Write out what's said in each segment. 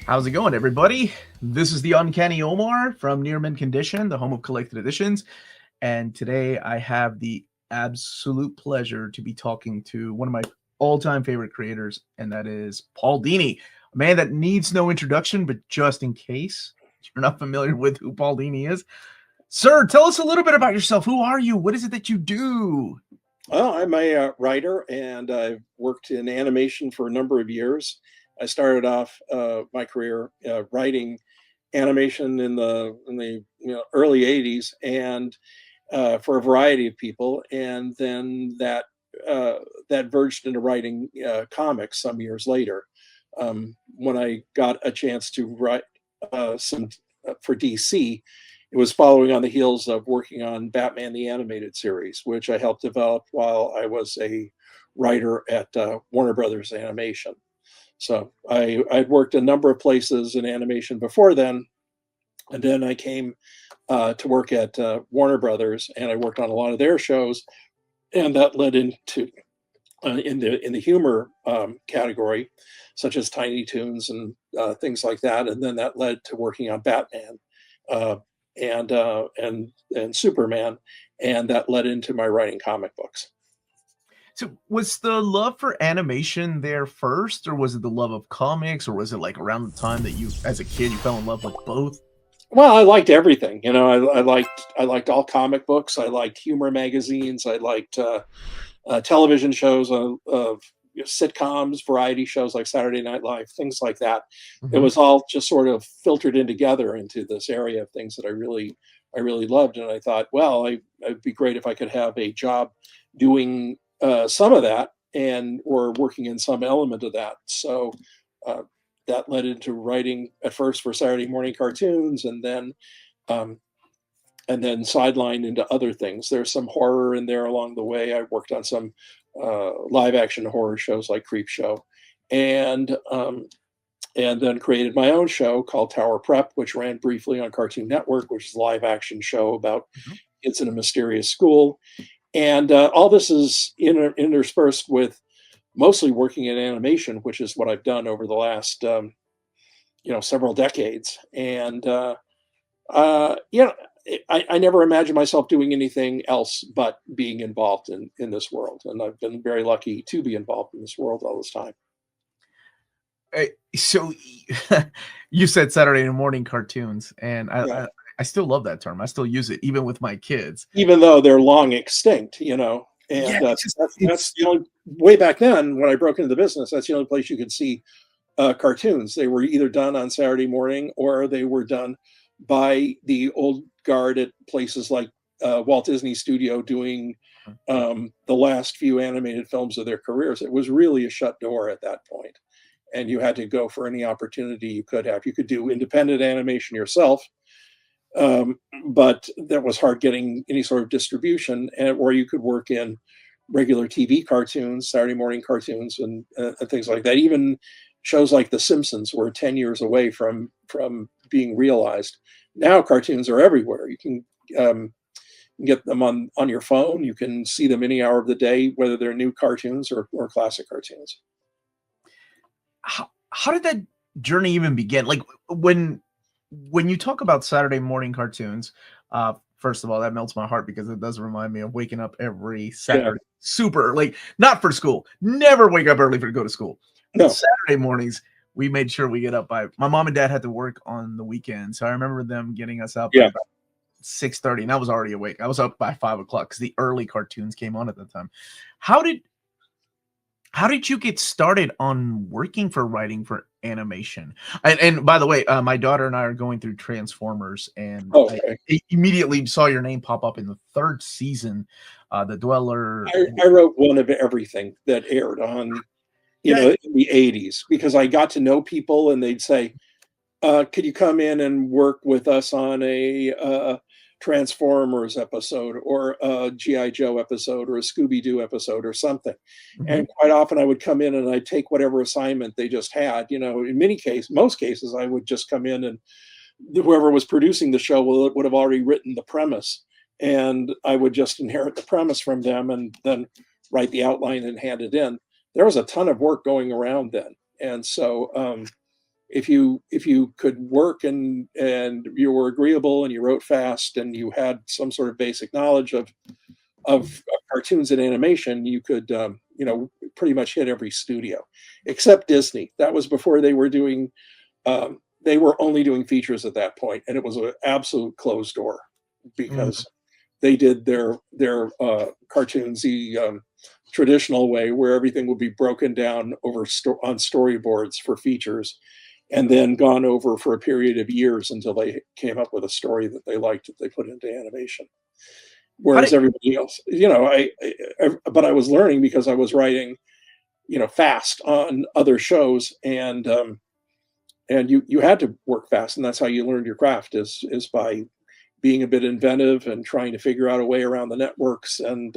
How's it going, everybody? This is the Uncanny Omar from Near Mint Condition, the home of collected editions. And today I have the absolute pleasure to be talking to one of my all-time favorite creators, and that is Paul Dini, a man that needs no introduction, but just in case you're not familiar with who Paul Dini is, sir, tell us a little bit about yourself. Who are you? What is it that you do? Well, I'm a writer, and I've worked in animation for a number of years. I started off my career writing animation in the early '80s, and for a variety of people, and then that verged into writing comics some years later. When I got a chance to write some for DC, it was following on the heels of working on Batman the Animated Series, which I helped develop while I was a writer at Warner Brothers Animation. So I'd worked a number of places in animation before then, and then I came to work at Warner Brothers, and I worked on a lot of their shows, and that led into in the humor category, such as Tiny Toons and things like that, and then that led to working on Batman. Uh, and Superman, and that led into my writing comic books. So, was the love for animation there first, or was it the love of comics, or was it like around the time that you, as a kid, you fell in love with both? Well, I liked everything. I liked all comic books. I liked humor magazines. I liked television shows of sitcoms, variety shows like Saturday Night Live, things like that. It Mhm. was all just sort of filtered in together into this area of things that I really loved. And I thought, well, it'd be great if I could have a job doing some of that and or working in some element of that. So uh, that led into writing at first for Saturday morning cartoons, um, and then sidelined into other things. There's some horror in there along the way. I worked on some live action horror shows like Creep Show, and and then created my own show called Tower Prep, which ran briefly on Cartoon Network, which is a live action show about Mhm. kids in a mysterious school. And all this is interspersed with mostly working in animation, which is what I've done over the last several decades. And uh, you know, I never imagined myself doing anything else but being involved in this world, and I've been very lucky to be involved in this world all this time. So you said Saturday morning cartoons, and Yeah, I still love that term. I still use it even with my kids. even though they're long extinct, Yeah, and it's just that's the only way back then when I broke into the business. That's the only place you could see cartoons. They were either done on Saturday morning or they were done by the old guard at places like Walt Disney Studio doing the last few animated films of their careers. It was really a shut door at that point, and you had to go for any opportunity you could have. You could do independent animation yourself, um, but that was hard getting any sort of distribution, or you could work in regular TV cartoons, Saturday morning cartoons, and things like that. Even shows like The Simpsons were 10 years away from being realized. Now cartoons are everywhere. You can get them on your phone. You can see them any hour of the day, whether they're new cartoons or classic cartoons. how did that journey even begin? Like when you talk about Saturday morning cartoons, first of all, that melts my heart because it does remind me of waking up every Yeah, Saturday super like not for school. Never wake up early for to go to school. But no, Saturday mornings, we made sure we get up by my mom and dad had to work on the weekend. So I remember them getting us up at yeah. about 6:30, and I was already awake. I was up by 5 o'clock because the early cartoons came on at the time. How did how did you get started on working for writing for animation? And by the way, my daughter and I are going through Transformers, and I Okay. immediately saw your name pop up in the third season, the Dweller. I wrote one of everything that aired on That in the '80s because I got to know people and they'd say, could you come in and work with us on a Transformers episode or a GI Joe episode or a Scooby Doo episode or something? mhm. And quite often I would come in and I'd take whatever assignment they just had. In most cases, I would just come in and whoever was producing the show would have already written the premise, and I would just inherit the premise from them and then write the outline and hand it in. There was a ton of work going around then, and so if you could work and you were agreeable and you wrote fast and you had some sort of basic knowledge of cartoons and animation, you could pretty much hit every studio, except Disney. That was before they were doing. They were only doing features at that point, and it was an absolute closed door because they did their cartoons the traditional way, where everything would be broken down over on storyboards for features, and then gone over for a period of years until they came up with a story that they liked that they put into animation. Whereas everybody else, but I was learning because I was writing, fast on other shows, and you had to work fast, and that's how you learned your craft is by being a bit inventive and trying to figure out a way around the networks and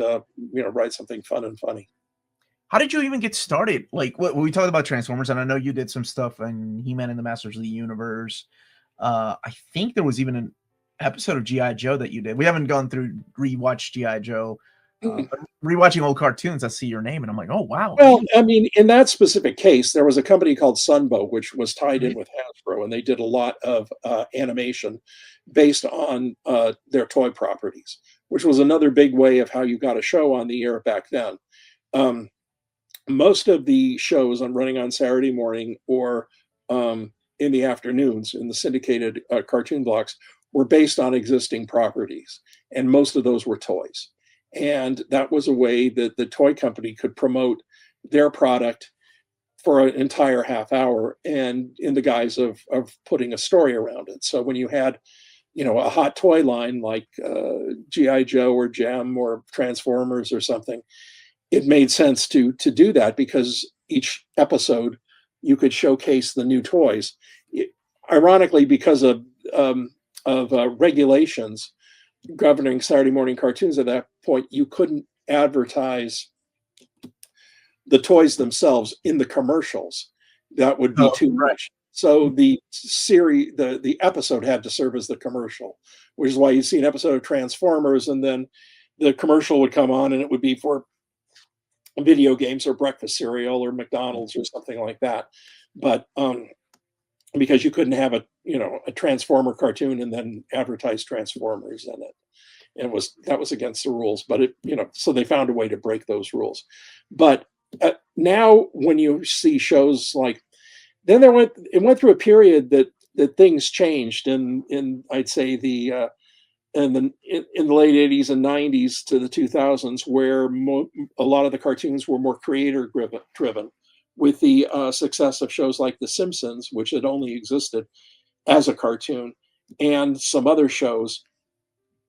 write something fun and funny. How did you even get started? Like, what we talked about Transformers, and I know you did some stuff in He-Man and the Masters of the Universe. I think there was even an episode of G.I. Joe that you did. We haven't gone through rewatch G.I. Joe. But rewatching old cartoons, I see your name, and I'm like, oh, wow. Well, I mean, in that specific case, there was a company called Sunbow, which was tied in with Hasbro, and they did a lot of animation based on their toy properties, which was another big way of how you got a show on the air back then. Most of the shows I'm running on Saturday morning or in the afternoons in the syndicated cartoon blocks were based on existing properties, and most of those were toys. And that was a way that the toy company could promote their product for an entire half hour, and in the guise of putting a story around it. So when you had, a hot toy line like G.I. Joe or Gem or Transformers or something, it made sense to do that because each episode you could showcase the new toys. Ironically, because of regulations governing Saturday morning cartoons at that point, you couldn't advertise the toys themselves in the commercials. That would be too much. So the series, the episode had to serve as the commercial, which is why you see an episode of Transformers and then the commercial would come on and it would be for video games or breakfast cereal or McDonald's or something like that. But because you couldn't have a Transformer cartoon and then advertise Transformers in it. That was against the rules, but so they found a way to break those rules. But now when you see shows like, then it went through a period that things changed in I'd say in the late 80s and 90s to the 2000s, where a lot of the cartoons were more creator driven, with the success of shows like The Simpsons, which had only existed as a cartoon, and some other shows.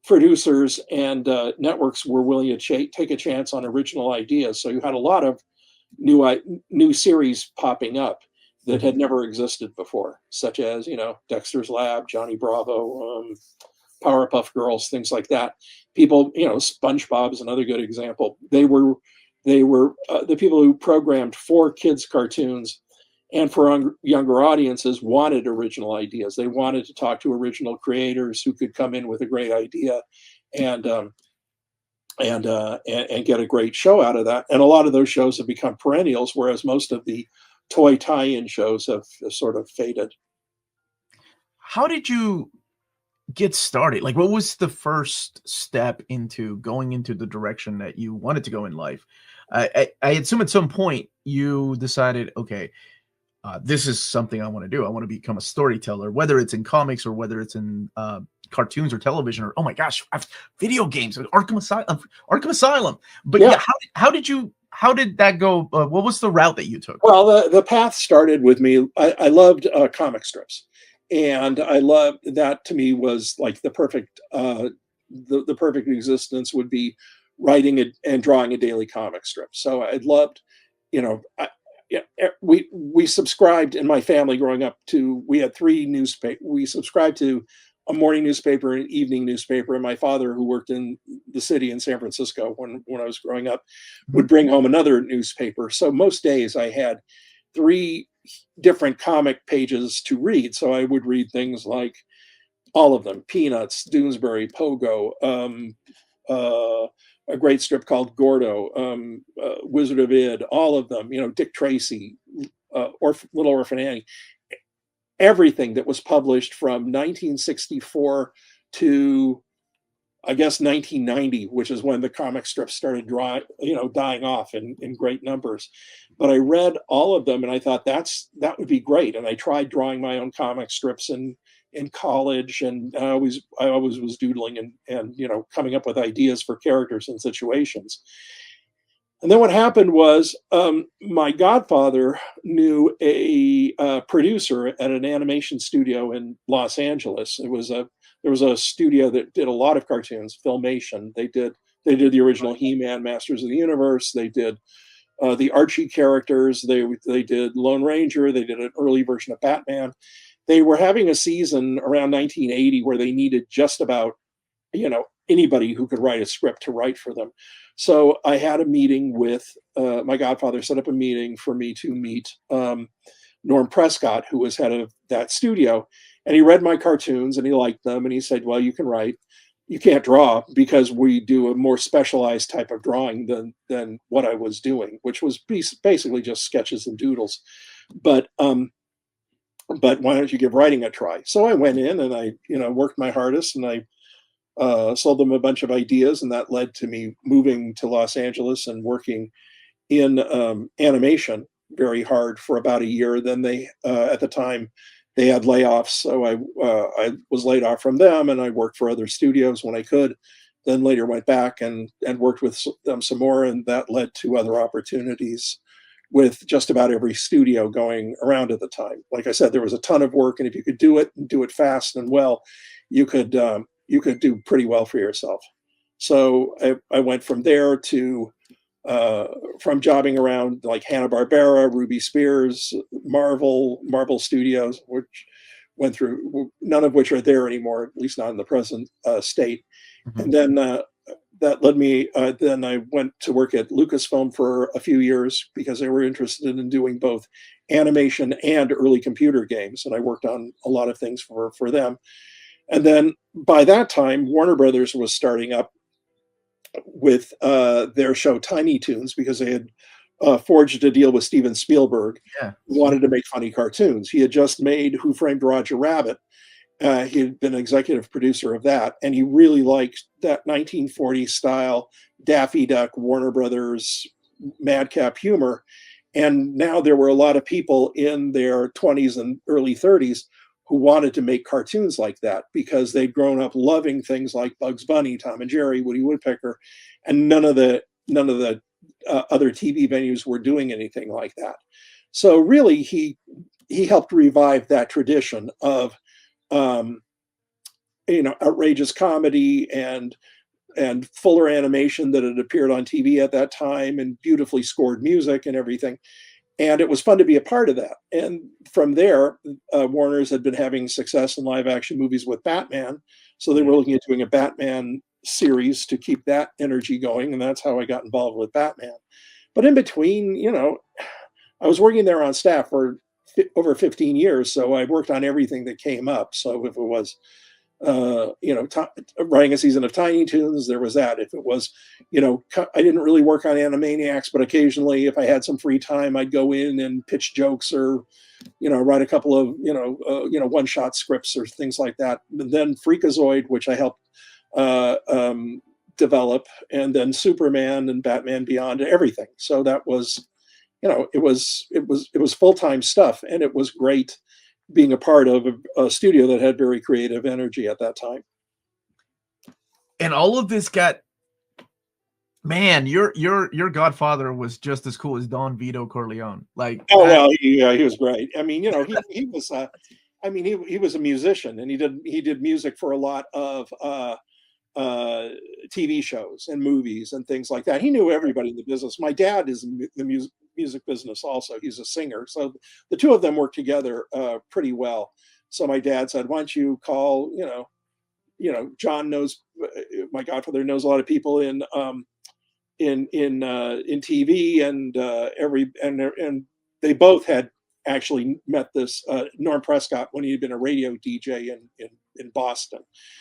Producers and networks were willing to take a chance on original ideas. So you had a lot of new series popping up that had never existed before, such as, Dexter's Lab, Johnny Bravo, Powerpuff Girls, things like that. People, SpongeBob is another good example. They were the people who programmed for kids' cartoons and for younger audiences wanted original ideas. They wanted to talk to original creators who could come in with a great idea and get a great show out of that. And a lot of those shows have become perennials, whereas most of the toy tie-in shows have sort of faded. How did you get started? Like, what was the first step into going into the direction that you wanted to go in life? I assume at some point you decided, okay, this is something I want to do. I want to become a storyteller, whether it's in comics or whether it's in cartoons or television, or, oh my gosh, video games, Arkham Asylum. But yeah, how did that go? What was the route that you took? Well, the path started with me. I loved comic strips, and I loved that. To me, was like the perfect the perfect existence would be writing and drawing a daily comic strip. So I loved, we subscribed in my family growing up to, we had three newspapers. We subscribed to a morning newspaper and an evening newspaper. And my father, who worked in the city in San Francisco when I was growing up, would bring home another newspaper. So most days I had three different comic pages to read. So I would read things like all of them: Peanuts, Doonesbury, Pogo, a great strip called Gordo, Wizard of Id, all of them, Dick Tracy, or Little Orphan Annie. everything that was published from 1964 to, I guess, 1990, which is when the comic strips started dying off in great numbers. But I read all of them and I thought that would be great. And I tried drawing my own comic strips in college, and I always was doodling and coming up with ideas for characters and situations. And then what happened was, my godfather knew a producer at an animation studio in Los Angeles. There was a studio that did a lot of cartoons, Filmation. They did the original He-Man, Masters of the Universe. They did the Archie characters. They did Lone Ranger. They did an early version of Batman. They were having a season around 1980 where they needed just about anybody who could write a script to write for them. So I had a meeting with my godfather, set up a meeting for me to meet Norm Prescott, who was head of that studio. And he read my cartoons and he liked them. And he said, well, you can write, you can't draw, because we do a more specialized type of drawing than what I was doing, which was basically just sketches and doodles. But why don't you give writing a try? So I went in and I, worked my hardest, and I sold them a bunch of ideas, and that led to me moving to Los Angeles and working in animation very hard for about a year. Then they, at the time, they had layoffs, so I was laid off from them, and I worked for other studios when I could. Then later went back and worked with them some more, and that led to other opportunities with just about every studio going around at the time. Like I said, there was a ton of work, and if you could do it and do it fast and well, you could do pretty well for yourself. So I went from there to from jobbing around like Hanna-Barbera, Ruby Spears, Marvel Studios, which went through, none of which are there anymore, at least not in the present state. Mm-hmm. And then that led me, then I went to work at Lucasfilm for a few years because they were interested in doing both animation and early computer games. And I worked on a lot of things for them. And then by that time, Warner Brothers was starting up with their show Tiny Toons, because they had forged a deal with Steven Spielberg, who wanted to make funny cartoons. He had just made Who Framed Roger Rabbit. He had been executive producer of that, and he really liked that 1940s style Daffy Duck, Warner Brothers, madcap humor. And now there were a lot of people in their 20s and early 30s who wanted to make cartoons like that, because they'd grown up loving things like Bugs Bunny, Tom and Jerry, Woody Woodpecker, and none of the other TV venues were doing anything like that. So really, he helped revive that tradition of outrageous comedy and fuller animation that had appeared on TV at that time, and beautifully scored music and everything. And it was fun to be a part of that. And from there, Warner's had been having success in live action movies with Batman. So they were looking at doing a Batman series to keep that energy going. And that's how I got involved with Batman. But in between, I was working there on staff for over 15 years. So I worked on everything that came up. So if it was, writing a season of Tiny Toons, there was that. If it was, I didn't really work on Animeniacs, but occasionally if I had some free time, I'd go in and pitch jokes or, write a couple of, one-shot scripts or things like that. And then Freakazoid, which I helped develop, and then Superman and Batman Beyond, everything. So that was, it was full-time stuff, and it was great being a part of a studio that had very creative energy at that time. And all of this got, man, your godfather was just as cool as Don Vito Corleone. Like, well, he was great. I mean, he was, he was a musician, and he did music for a lot of TV shows and movies and things like that. He knew everybody in the business. My dad is in the music business also. He's a singer. So the two of them work together pretty well. So my dad said, why don't you call, John knows, my godfather knows a lot of people in TV, and they both had actually met this Norm Prescott when he had been a radio DJ in Boston.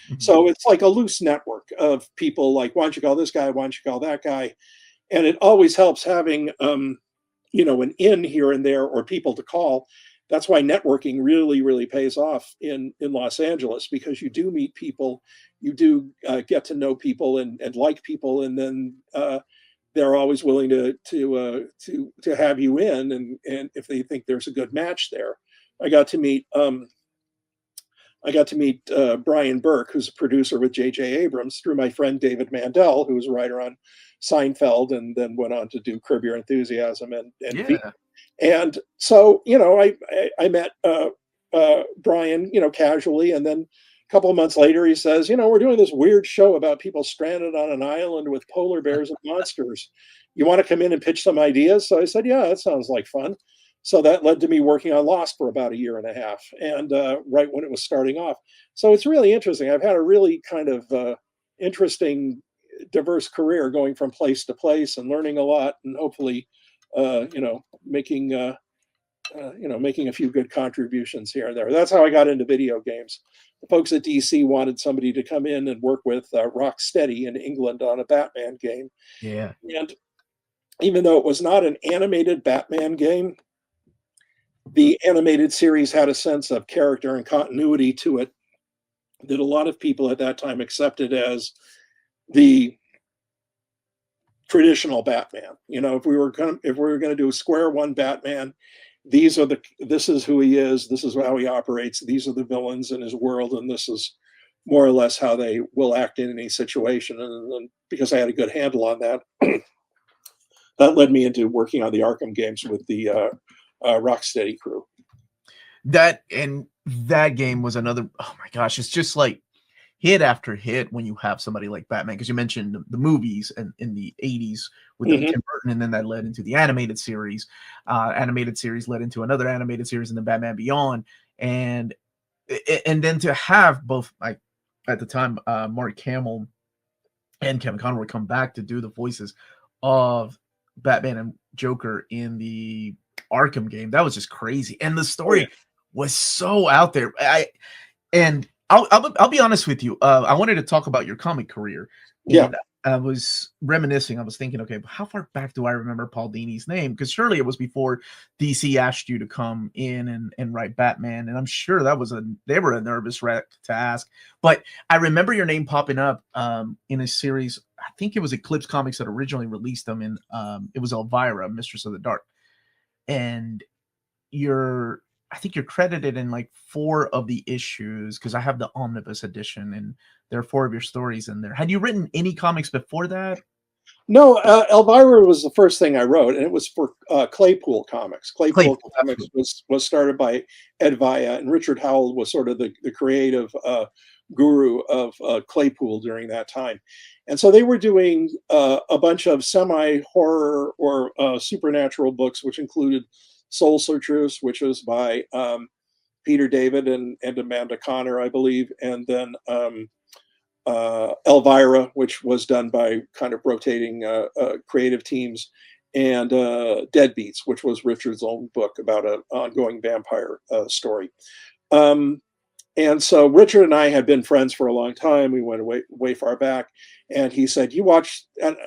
Mm-hmm. So it's like a loose network of people like, why don't you call this guy? Why don't you call that guy? And it always helps having, an in here and there, or people to call, that's why networking really, really pays off in Los Angeles, because you do meet people, you do get to know people and like people, and then they're always willing to have you in, and if they think there's a good match there. I got to meet Brian Burke, who's a producer with J.J. Abrams, through my friend David Mandel, who was a writer on Seinfeld and then went on to do Curb Your Enthusiasm and Veep. Yeah. And so, I met Brian, casually, and then a couple of months later, he says, we're doing this weird show about people stranded on an island with polar bears and monsters. You want to come in and pitch some ideas? So I said, yeah, that sounds like fun. So that led to me working on Lost for about a year and a half, and right when it was starting off. So it's really interesting. I've had a really kind of interesting, diverse career, going from place to place and learning a lot, and hopefully, making making a few good contributions here and there. That's how I got into video games. The folks at DC wanted somebody to come in and work with Rocksteady in England on a Batman game. Yeah. And even though it was not an animated Batman game, the animated series had a sense of character and continuity to it that a lot of people at that time accepted as the traditional Batman. If we were going to do a square one Batman, this is who he is, this is how he operates, these are the villains in his world, and this is more or less how they will act in any situation. And because I had a good handle on that, that led me into working on the Arkham games with the Rocksteady crew. That game was another, oh my gosh, it's just like hit after hit when you have somebody like Batman, because you mentioned the movies and in the 80s with Tim Burton, and then that led into the animated series. Animated series led into another animated series, and then Batman Beyond, and then to have both, like at the time, Mark Hamill and Kevin Conroy come back to do the voices of Batman and Joker in the Arkham game, that was just crazy, and the story was so out there. I'll be honest with you. I wanted to talk about your comic career. Yeah. I was reminiscing. I was thinking, okay, how far back do I remember Paul Dini's name? Because surely it was before DC asked you to come in and write Batman. And I'm sure they were a nervous wreck to ask. But I remember your name popping up in a series. I think it was Eclipse Comics that originally released them in. It was Elvira, Mistress of the Dark. And I think you're credited in like 4 of the issues, because I have the omnibus edition, and there are 4 of your stories in there. Had you written any comics before that? No, Elvira was the first thing I wrote, and it was for Claypool Comics. Claypool Comics was started by Ed Vaya, and Richard Howell was sort of the creative guru of Claypool during that time. And so they were doing a bunch of semi-horror or supernatural books, which included Soul Searchers, which was by Peter David and Amanda Connor, I believe, and then Elvira, which was done by kind of rotating creative teams, and Deadbeats, which was Richard's own book about an ongoing vampire story. And so Richard and I had been friends for a long time. We went way far back, and he said, "You watch." And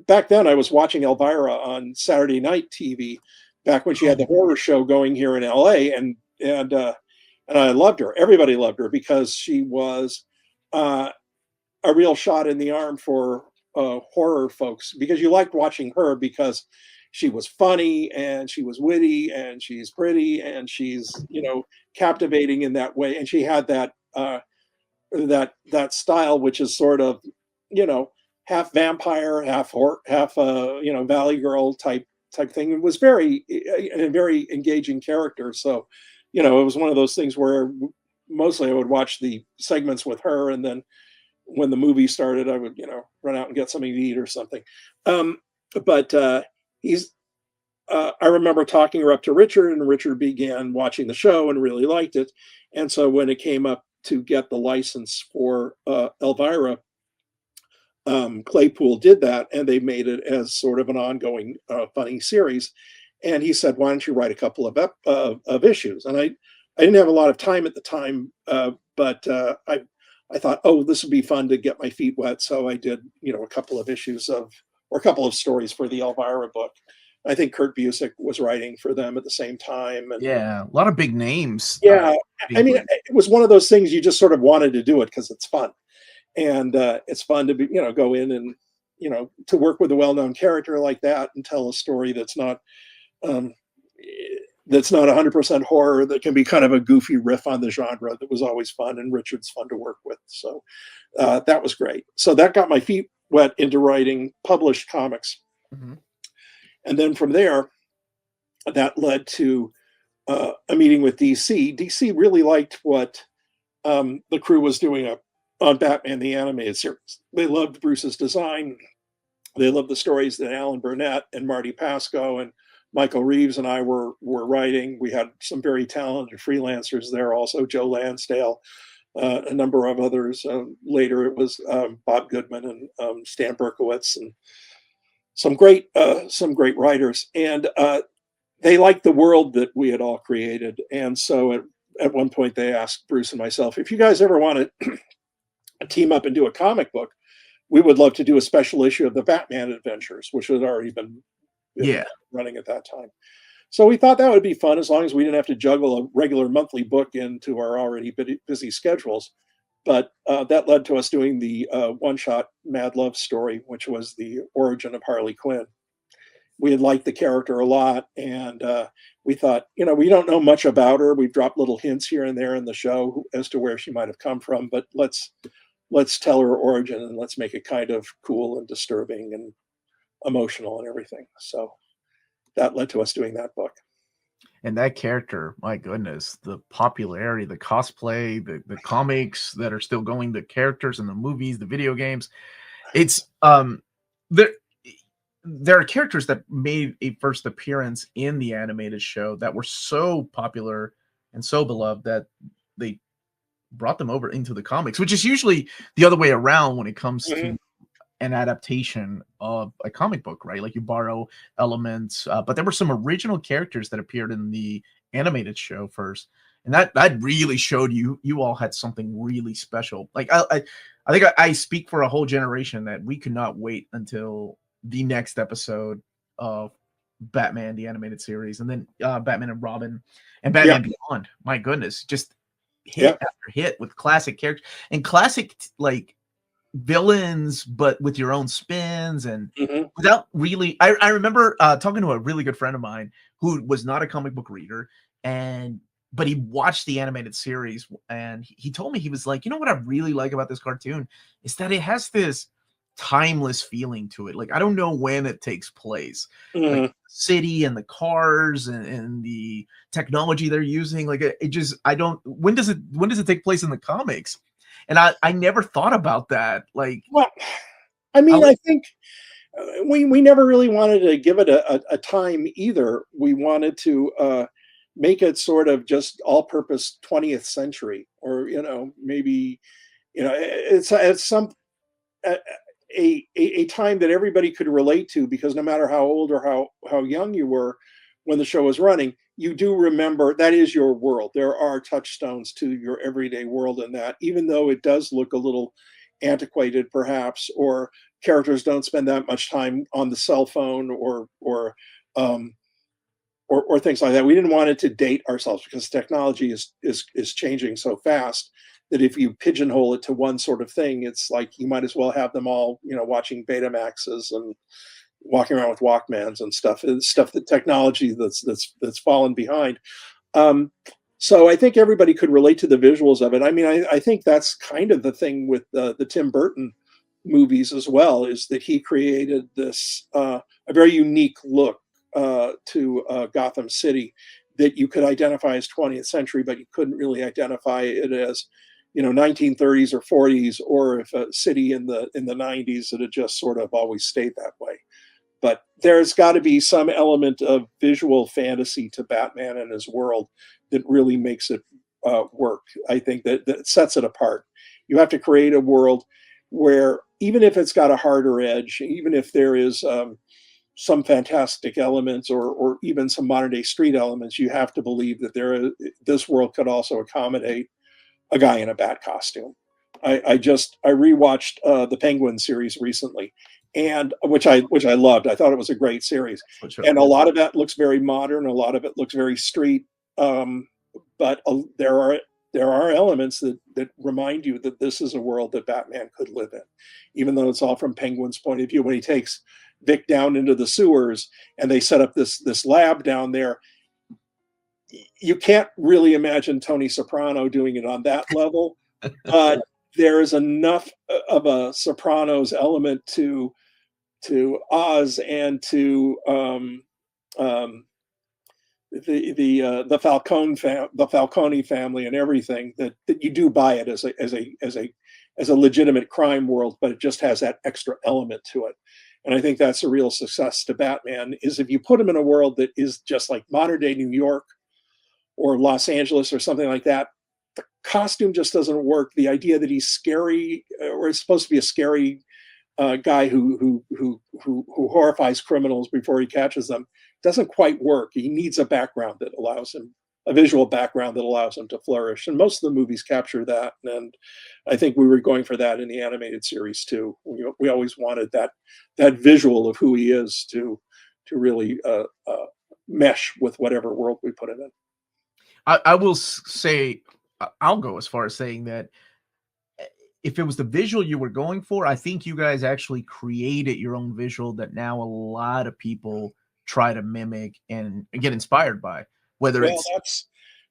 back then, I was watching Elvira on Saturday night TV, back when she had the horror show going here in LA, and I loved her. Everybody loved her because she was a real shot in the arm for horror folks, because you liked watching her because she was funny and she was witty and she's pretty and she's captivating in that way, and she had that style, which is sort of half vampire, half Valley Girl type thing. It was a very engaging character. So it was one of those things where mostly I would watch the segments with her, and then when the movie started, I would run out and get something to eat or something. But I remember talking her up to Richard, and Richard began watching the show and really liked it. And so when it came up to get the license for Elvira, Claypool did that, and they made it as sort of an ongoing funny series. And he said, "Why don't you write a couple of issues?" And I didn't have a lot of time at the time, but I thought, oh, this would be fun to get my feet wet. So I did, a couple of issues or a couple of stories for the Elvira book. I think Kurt Busiek was writing for them at the same time. And Yeah, a lot of big names. yeah, I being mean, released. it was one of those things you just sort of wanted to do it because it's fun. And it's fun to be, go in and, to work with a well-known character like that and tell a story um, that's not 100% horror, that can be kind of a goofy riff on the genre, that was always fun, and Richard's fun to work with. So that was great. So that got my feet wet into writing published comics. Mhm. And then from there, that led to a meeting with DC. DC really liked what the crew was doing on Batman the Animated Series. They loved Bruce's design. They loved the stories that Alan Burnett and Marty Pasco and Michael Reeves and I were writing. We had some very talented freelancers there also, Joe Lansdale, a number of others. Later it was Bob Goodman and Stan Berkowitz, and some great writers. And they liked the world that we had all created. And so at one point they asked Bruce and myself, if you guys ever want to team up and do a comic book, we would love to do a special issue of the Batman Adventures, which had already been running at that time. So we thought that would be fun, as long as we didn't have to juggle a regular monthly book into our already busy schedules. But that led to us doing the one-shot Mad Love story, which was the origin of Harley Quinn. We had liked the character a lot, and we thought, we don't know much about her. We've dropped little hints here and there in the show as to where she might have come from, but let's tell her origin, and let's make it kind of cool and disturbing and emotional and everything. So that led to us doing that book. And that character, my goodness, the popularity, the cosplay, the comics that are still going, the characters in the movies, the video games. It's there are characters that made a first appearance in the animated show that were so popular and so beloved that they brought them over into the comics, which is usually the other way around when it comes to an adaptation of a comic book, right? Like you borrow elements, but there were some original characters that appeared in the animated show first, and that really showed you all had something really special. Like I think I speak for a whole generation that we could not wait until the next episode of Batman the Animated Series, and then Batman and Robin and Batman Beyond. My goodness, just hit after hit with classic characters and classic like villains, but with your own spins and without really. I remember talking to a really good friend of mine who was not a comic book reader, but he watched the animated series, and he told me, he was like, what I really like about this cartoon is that it has this timeless feeling to it. Like, I don't know when it takes place, like the city and the cars and the technology they're using. Like it just, I don't, when does it take place in the comics? And I never thought about that. Like, well, I mean, I think we never really wanted to give it a time either. We wanted to make it sort of just all-purpose 20th century, or maybe it's some a time that everybody could relate to, because no matter how old or how young you were when the show was running, you do remember that is your world. There are touchstones to your everyday world in that, even though it does look a little antiquated perhaps, or characters don't spend that much time on the cell phone or things like that. We didn't want it to date ourselves, because technology is changing so fast that if you pigeonhole it to one sort of thing, it's like you might as well have them all, watching Betamaxes and walking around with Walkmans and stuff that technology that's fallen behind. So I think everybody could relate to the visuals of it. I mean, I think that's kind of the thing with the Tim Burton movies as well, is that he created this a very unique look to Gotham City that you could identify as 20th century, but you couldn't really identify it as 1930s or 40s, or if a city in the 90s that had just sort of always stayed that way. But there's got to be some element of visual fantasy to Batman and his world that really makes it work. I think that sets it apart. You have to create a world where, even if it's got a harder edge, even if there is some fantastic elements or even some modern day street elements, you have to believe that this world could also accommodate a guy in a bat costume. I rewatched the Penguin series recently, and which I loved. I thought it was a great series, and a lot of that looks very modern. A lot of it looks very street, but there are elements that remind you that this is a world that Batman could live in, even though it's all from Penguin's point of view. When he takes Vic down into the sewers and they set up this lab down there, you can't really imagine Tony Soprano doing it on that level, but there is enough of a Sopranos element to Oz and to the Falcone family and everything that you do buy it as a legitimate crime world, but it just has that extra element to it. And I think that's a real success to Batman, is if you put him in a world that is just like modern day New York or Los Angeles or something like that, the costume just doesn't work. The idea that he's scary, or is supposed to be a scary guy who horrifies criminals before he catches them, doesn't quite work. He needs a background that allows him, a visual background that allows him to flourish. And most of the movies capture that. And I think we were going for that in the animated series too. We always wanted that visual of who he is to really mesh with whatever world we put him in. I will say, I'll go as far as saying that if it was the visual you were going for, I think you guys actually created your own visual that now a lot of people try to mimic and get inspired by.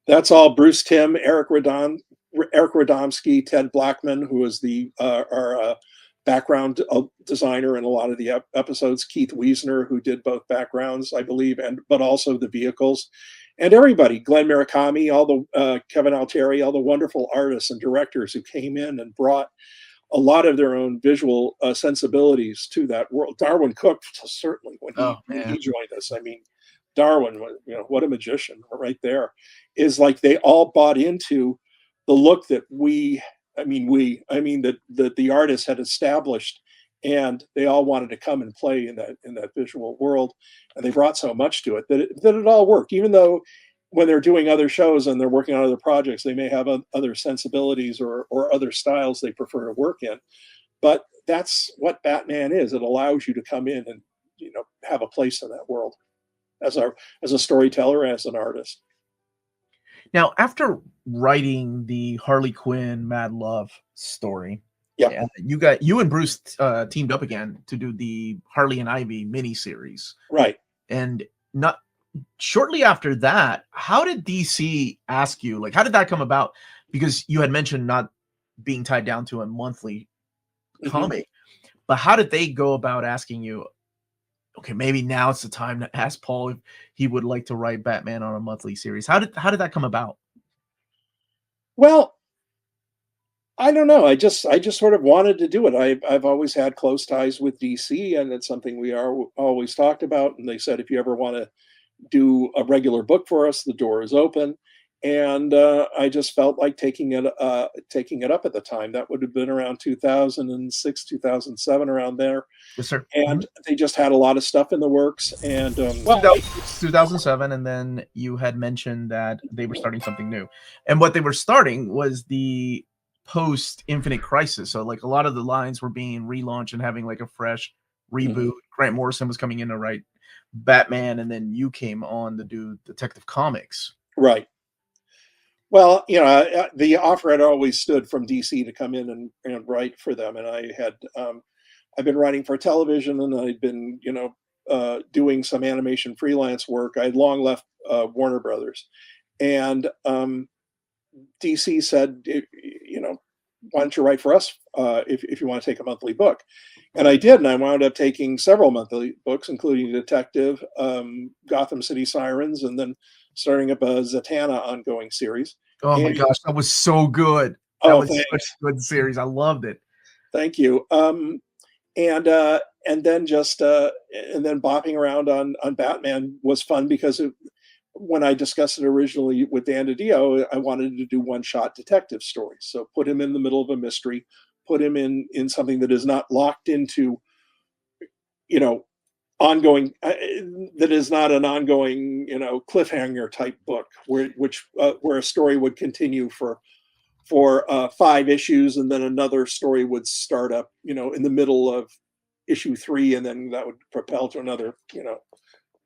That's all Bruce Timm, Eric Radomski, Ted Blackman, who was our background designer in a lot of the episodes, Keith Wiesner, who did both backgrounds, I believe, but also the vehicles. And everybody, Glenn Murakami, all the Kevin Altieri, all the wonderful artists and directors who came in and brought a lot of their own visual sensibilities to that world. Darwin Cook, certainly, when he joined us. I mean, Darwin, what a magician right there. Is like they all bought into the look that that the artists had established, and they all wanted to come and play in that visual world, and they brought so much to it that it all worked. Even though when they're doing other shows and they're working on other projects, they may have other sensibilities or other styles they prefer to work in. But that's what Batman is. It allows you to come in and have a place in that world as a storyteller, as an artist. Now, after writing the Harley Quinn Mad Love story, you and Bruce teamed up again to do the Harley and Ivy miniseries, right? And not shortly after that, how did DC ask you? Like, how did that come about? Because you had mentioned not being tied down to a monthly comic, but how did they go about asking you? Okay, maybe now it's the time to ask Paul if he would like to write Batman on a monthly series. How did that come about? Well, I don't know. I just sort of wanted to do it. I've always had close ties with DC, and it's something we always talked about. And they said, if you ever want to do a regular book for us, the door is open. And I just felt like taking it up at the time. That would have been around 2006, 2007, around there. Yes, sir. And they just had a lot of stuff in the works. And 2007, and then you had mentioned that they were starting something new. And what they were starting was the post Infinite Crisis. So like a lot of the lines were being relaunched and having like a fresh reboot. Grant Morrison was coming in to write Batman, and then you came on to do Detective Comics. Right. Well, the offer had always stood from DC to come in and write for them, and I had I've been writing for television, and I'd been doing some animation freelance work. I had long left Warner Brothers, and DC said, why don't you write for us if you want to take a monthly book? And I did, and I wound up taking several monthly books, including Detective, Gotham City Sirens, and then starting up a Zatanna ongoing series. Oh my gosh, that was so good. That was such a good series. I loved it. Thank you. And then bopping around on Batman was fun because when I discussed it originally with Dan DiDio, I wanted to do one-shot detective stories. So put him in the middle of a mystery, put him in something that is not locked into, ongoing, that is not an ongoing, cliffhanger type book where a story would continue for 5 issues, and then another story would start up, in the middle of issue 3, and then that would propel to another,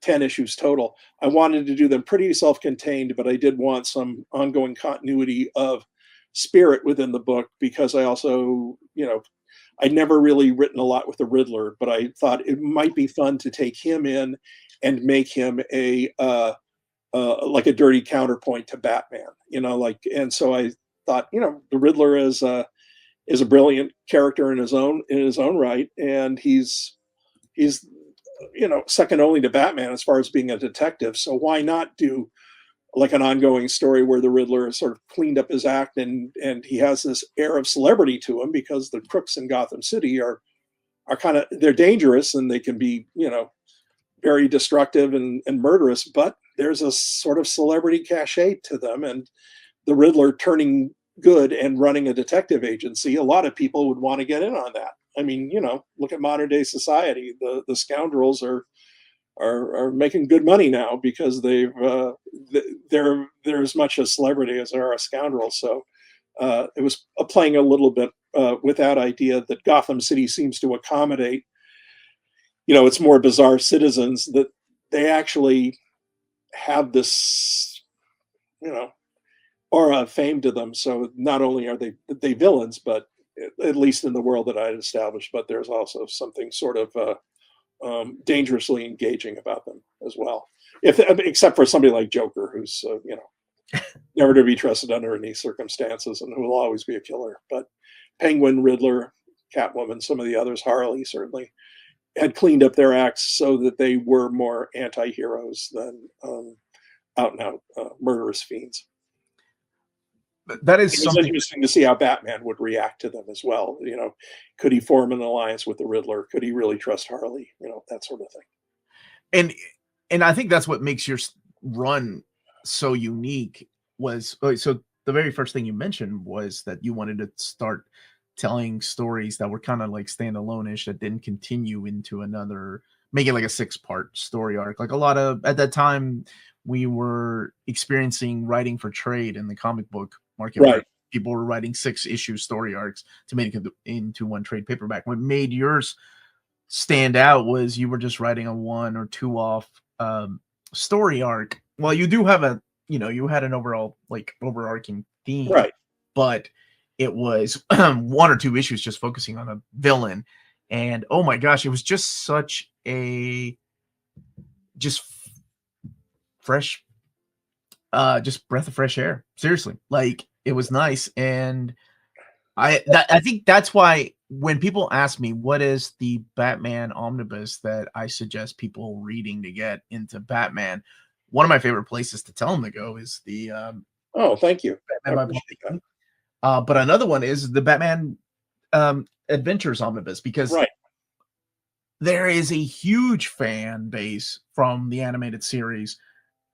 10 issues total. I wanted to do them pretty self-contained, but I did want some ongoing continuity of spirit within the book, because I also, I'd never really written a lot with the Riddler, but I thought it might be fun to take him in and make him a like a dirty counterpoint to Batman, and so I thought, the Riddler is a brilliant character in his own right, and he's second only to Batman as far as being a detective. So why not do like an ongoing story where the Riddler has sort of cleaned up his act, and he has this air of celebrity to him, because the crooks in Gotham City are they're dangerous, and they can be, very destructive and murderous, but there's a sort of celebrity cachet to them. And the Riddler turning good and running a detective agency, a lot of people would want to get in on that. I mean, look at modern day society. The scoundrels are making good money now, because they're as much a celebrity as they are a scoundrel. So it was playing a little bit with that idea that Gotham City seems to accommodate, it's more bizarre citizens, that they actually have this, aura of fame to them. So not only are they villains, but at least in the world that I had established, but there's also something sort of dangerously engaging about them as well. Except for somebody like Joker, who's never to be trusted under any circumstances, and who will always be a killer. But Penguin, Riddler, Catwoman, some of the others, Harley certainly, had cleaned up their acts so that they were more anti-heroes than out and out murderous fiends. That is It was something interesting to see how Batman would react to them as well. Could he form an alliance with the Riddler? Could he really trust Harley? That sort of thing. And I think that's what makes your run so unique. So the very first thing you mentioned was that you wanted to start telling stories that were kind of like standalone-ish, that didn't continue into another, make it like a 6-part story arc. Like a lot of, at that time, we were experiencing writing for trade in the comic book market, Right. where people were writing 6-issue story arcs to make it into one trade paperback. What made yours stand out was you were just writing a 1 or 2 off story arc. Well, you do have a, you had an overall like overarching theme, Right. but it was 1 or 2 issues just focusing on a villain. And oh my gosh, it was just such a fresh, just breath of fresh air. Seriously, like it was nice. And I think that's why when people ask me what is the Batman omnibus that I suggest people reading to get into Batman, one of my favorite places to tell them to go is the Oh, thank you. Batman by Paul Dini. But another one is the Batman Adventures omnibus, because Right. there is a huge fan base from the animated series,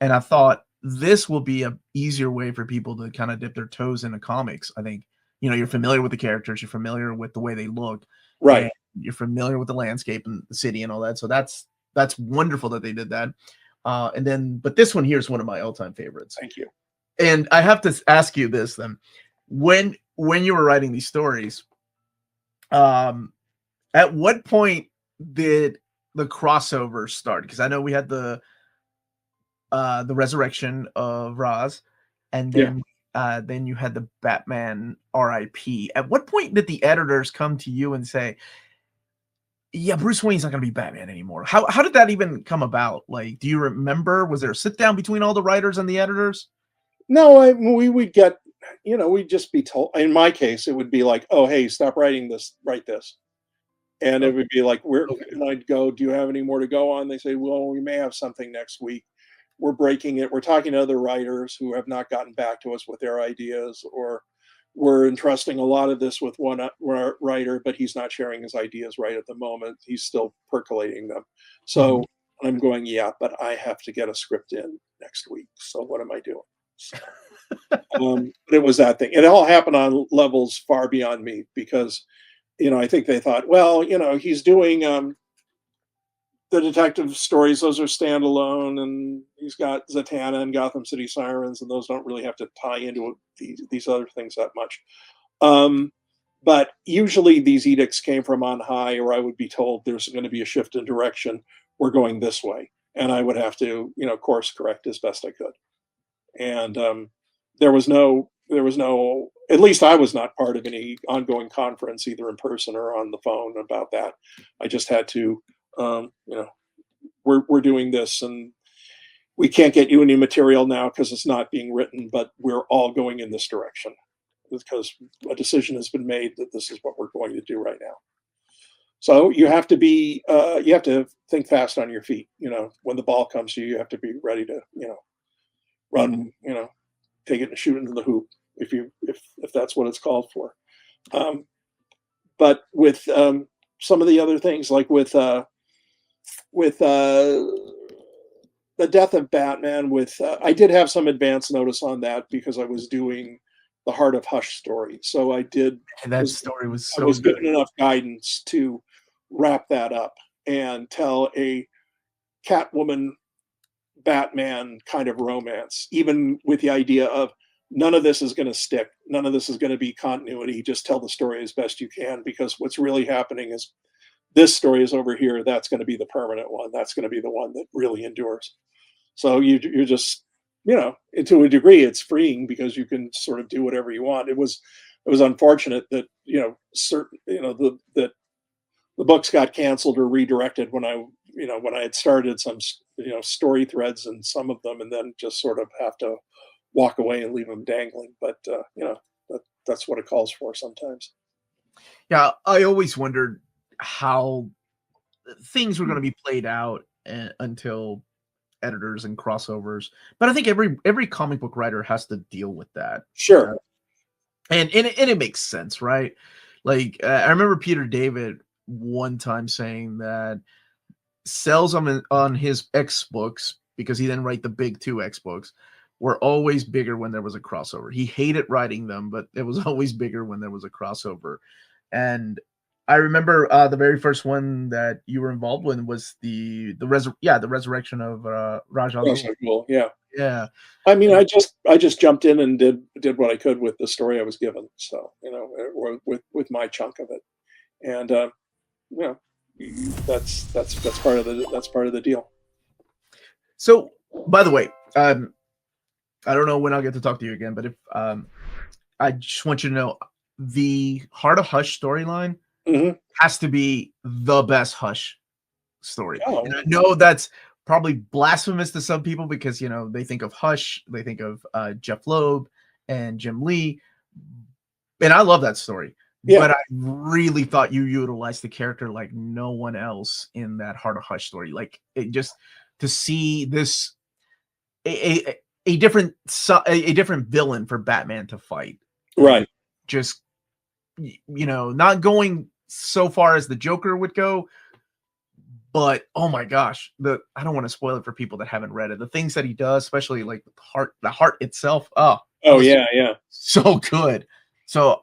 and I thought this will be a easier way for people to kind of dip their toes into comics. I think, you're familiar with the characters, you're familiar with the way they look, Right. you're familiar with the landscape and the city and all that. So that's wonderful that they did that. But this one here is one of my all-time favorites. Thank you. And I have to ask you this then. When you were writing these stories, at what point did the crossover start? Because I know we had the resurrection of Ra's, and then you had the Batman RIP. At what point did the editors come to you and say, yeah, Bruce Wayne's not going to be Batman anymore? How did that even come about? Like, do you remember? Was there a sit down between all the writers and the editors? No, we would get, we'd just be told. In my case, it would be like, oh, hey, stop writing this, write this. And it would be like, and I'd go, do you have any more to go on? They say, well, we may have something next week. We're breaking it. We're talking to other writers who have not gotten back to us with their ideas, or we're entrusting a lot of this with one writer, but he's not sharing his ideas right at the moment. He's still percolating them. So I'm going, yeah, but I have to get a script in next week. So what am I doing? So, but it was that thing. It all happened on levels far beyond me, because, I think they thought, well, he's doing the detective stories, those are standalone, and he's got Zatanna and Gotham City Sirens, and those don't really have to tie into these other things that much. but usually these edicts came from on high, or I would be told there's going to be a shift in direction. We're going this way. And I would have to, course correct as best I could. And there was no, at least I was not part of any ongoing conference, either in person or on the phone about that. I just had to, we're doing this, and we can't get you any material now because it's not being written, but we're all going in this direction because a decision has been made that this is what we're going to do right now. So you have to be, you have to think fast on your feet. When the ball comes to you, you have to be ready to, run, take it and shoot into the hoop if that's what it's called for. But with some of the other things, like with the death of Batman, I did have some advance notice on that because I was doing the Heart of Hush story. So I did. And that story was so I was good. given enough guidance to wrap that up and tell a Catwoman Batman kind of romance, even with the idea of none of this is going to stick. None of this is going to be continuity. Just tell the story as best you can, because what's really happening is this story is over here. That's going to be the permanent one. That's going to be the one that really endures. So you're just, to a degree, it's freeing because you can sort of do whatever you want. It was unfortunate that, that the books got canceled or redirected when I had started some, story threads in some of them, and then just sort of have to walk away and leave them dangling. But, that's what it calls for sometimes. Yeah, I always wondered how things were going to be played out until editors and crossovers. But I think every comic book writer has to deal with that. Sure. And it makes sense, right? Like I remember Peter David one time saying that sales on his X books, because he didn't write the big 2 X books, were always bigger when there was a crossover. He hated writing them, but it was always bigger when there was a crossover. And I remember the very first one that you were involved with was the resurrection of Ra's al Ghul. Yeah. Yeah. I mean, I just jumped in and did what I could with the story I was given. So, with my chunk of it. And that's part of the deal. So, by the way, I don't know when I'll get to talk to you again, but if I just want you to know, the Heart of Hush storyline has to be the best Hush story. Oh. And I know that's probably blasphemous to some people because they think of Hush, they think of Jeff Loeb and Jim Lee, and I love that story. Yeah. But I really thought you utilized the character like no one else in that Heart of Hush story. Like it just to see this a different villain for Batman to fight, right? Just not going so far as the Joker would go, but oh my gosh, I don't want to spoil it for people that haven't read it. The things that he does, especially like the heart itself. Oh yeah, so good. So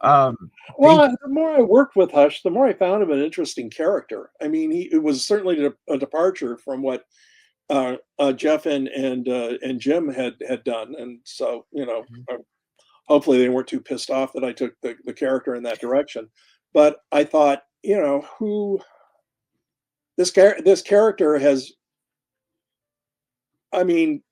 well, the more I worked with Hush, the more I found him an interesting character. I mean, it was certainly a departure from what Jeff and Jim had done, and so hopefully they weren't too pissed off that I took the character in that direction. But I thought, who this character has. I mean,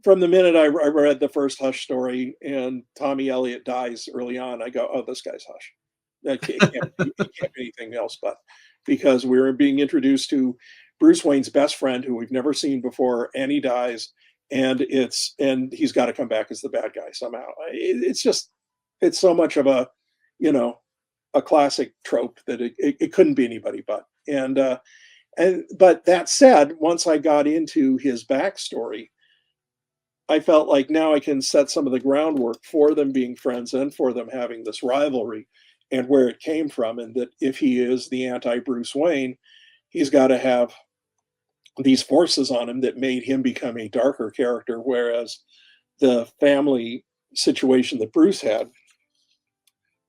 from the minute I read the first Hush story and Tommy Elliott dies early on, I go, "Oh, this guy's Hush." It can't be anything else, but because we're being introduced to Bruce Wayne's best friend, who we've never seen before, and he dies, and he's got to come back as the bad guy somehow. It's so much of a classic trope that it couldn't be anybody but. But that said, once I got into his backstory, I felt like now I can set some of the groundwork for them being friends and for them having this rivalry and where it came from. And that if he is the anti-Bruce Wayne, he's got to have these forces on him that made him become a darker character, whereas the family situation that Bruce had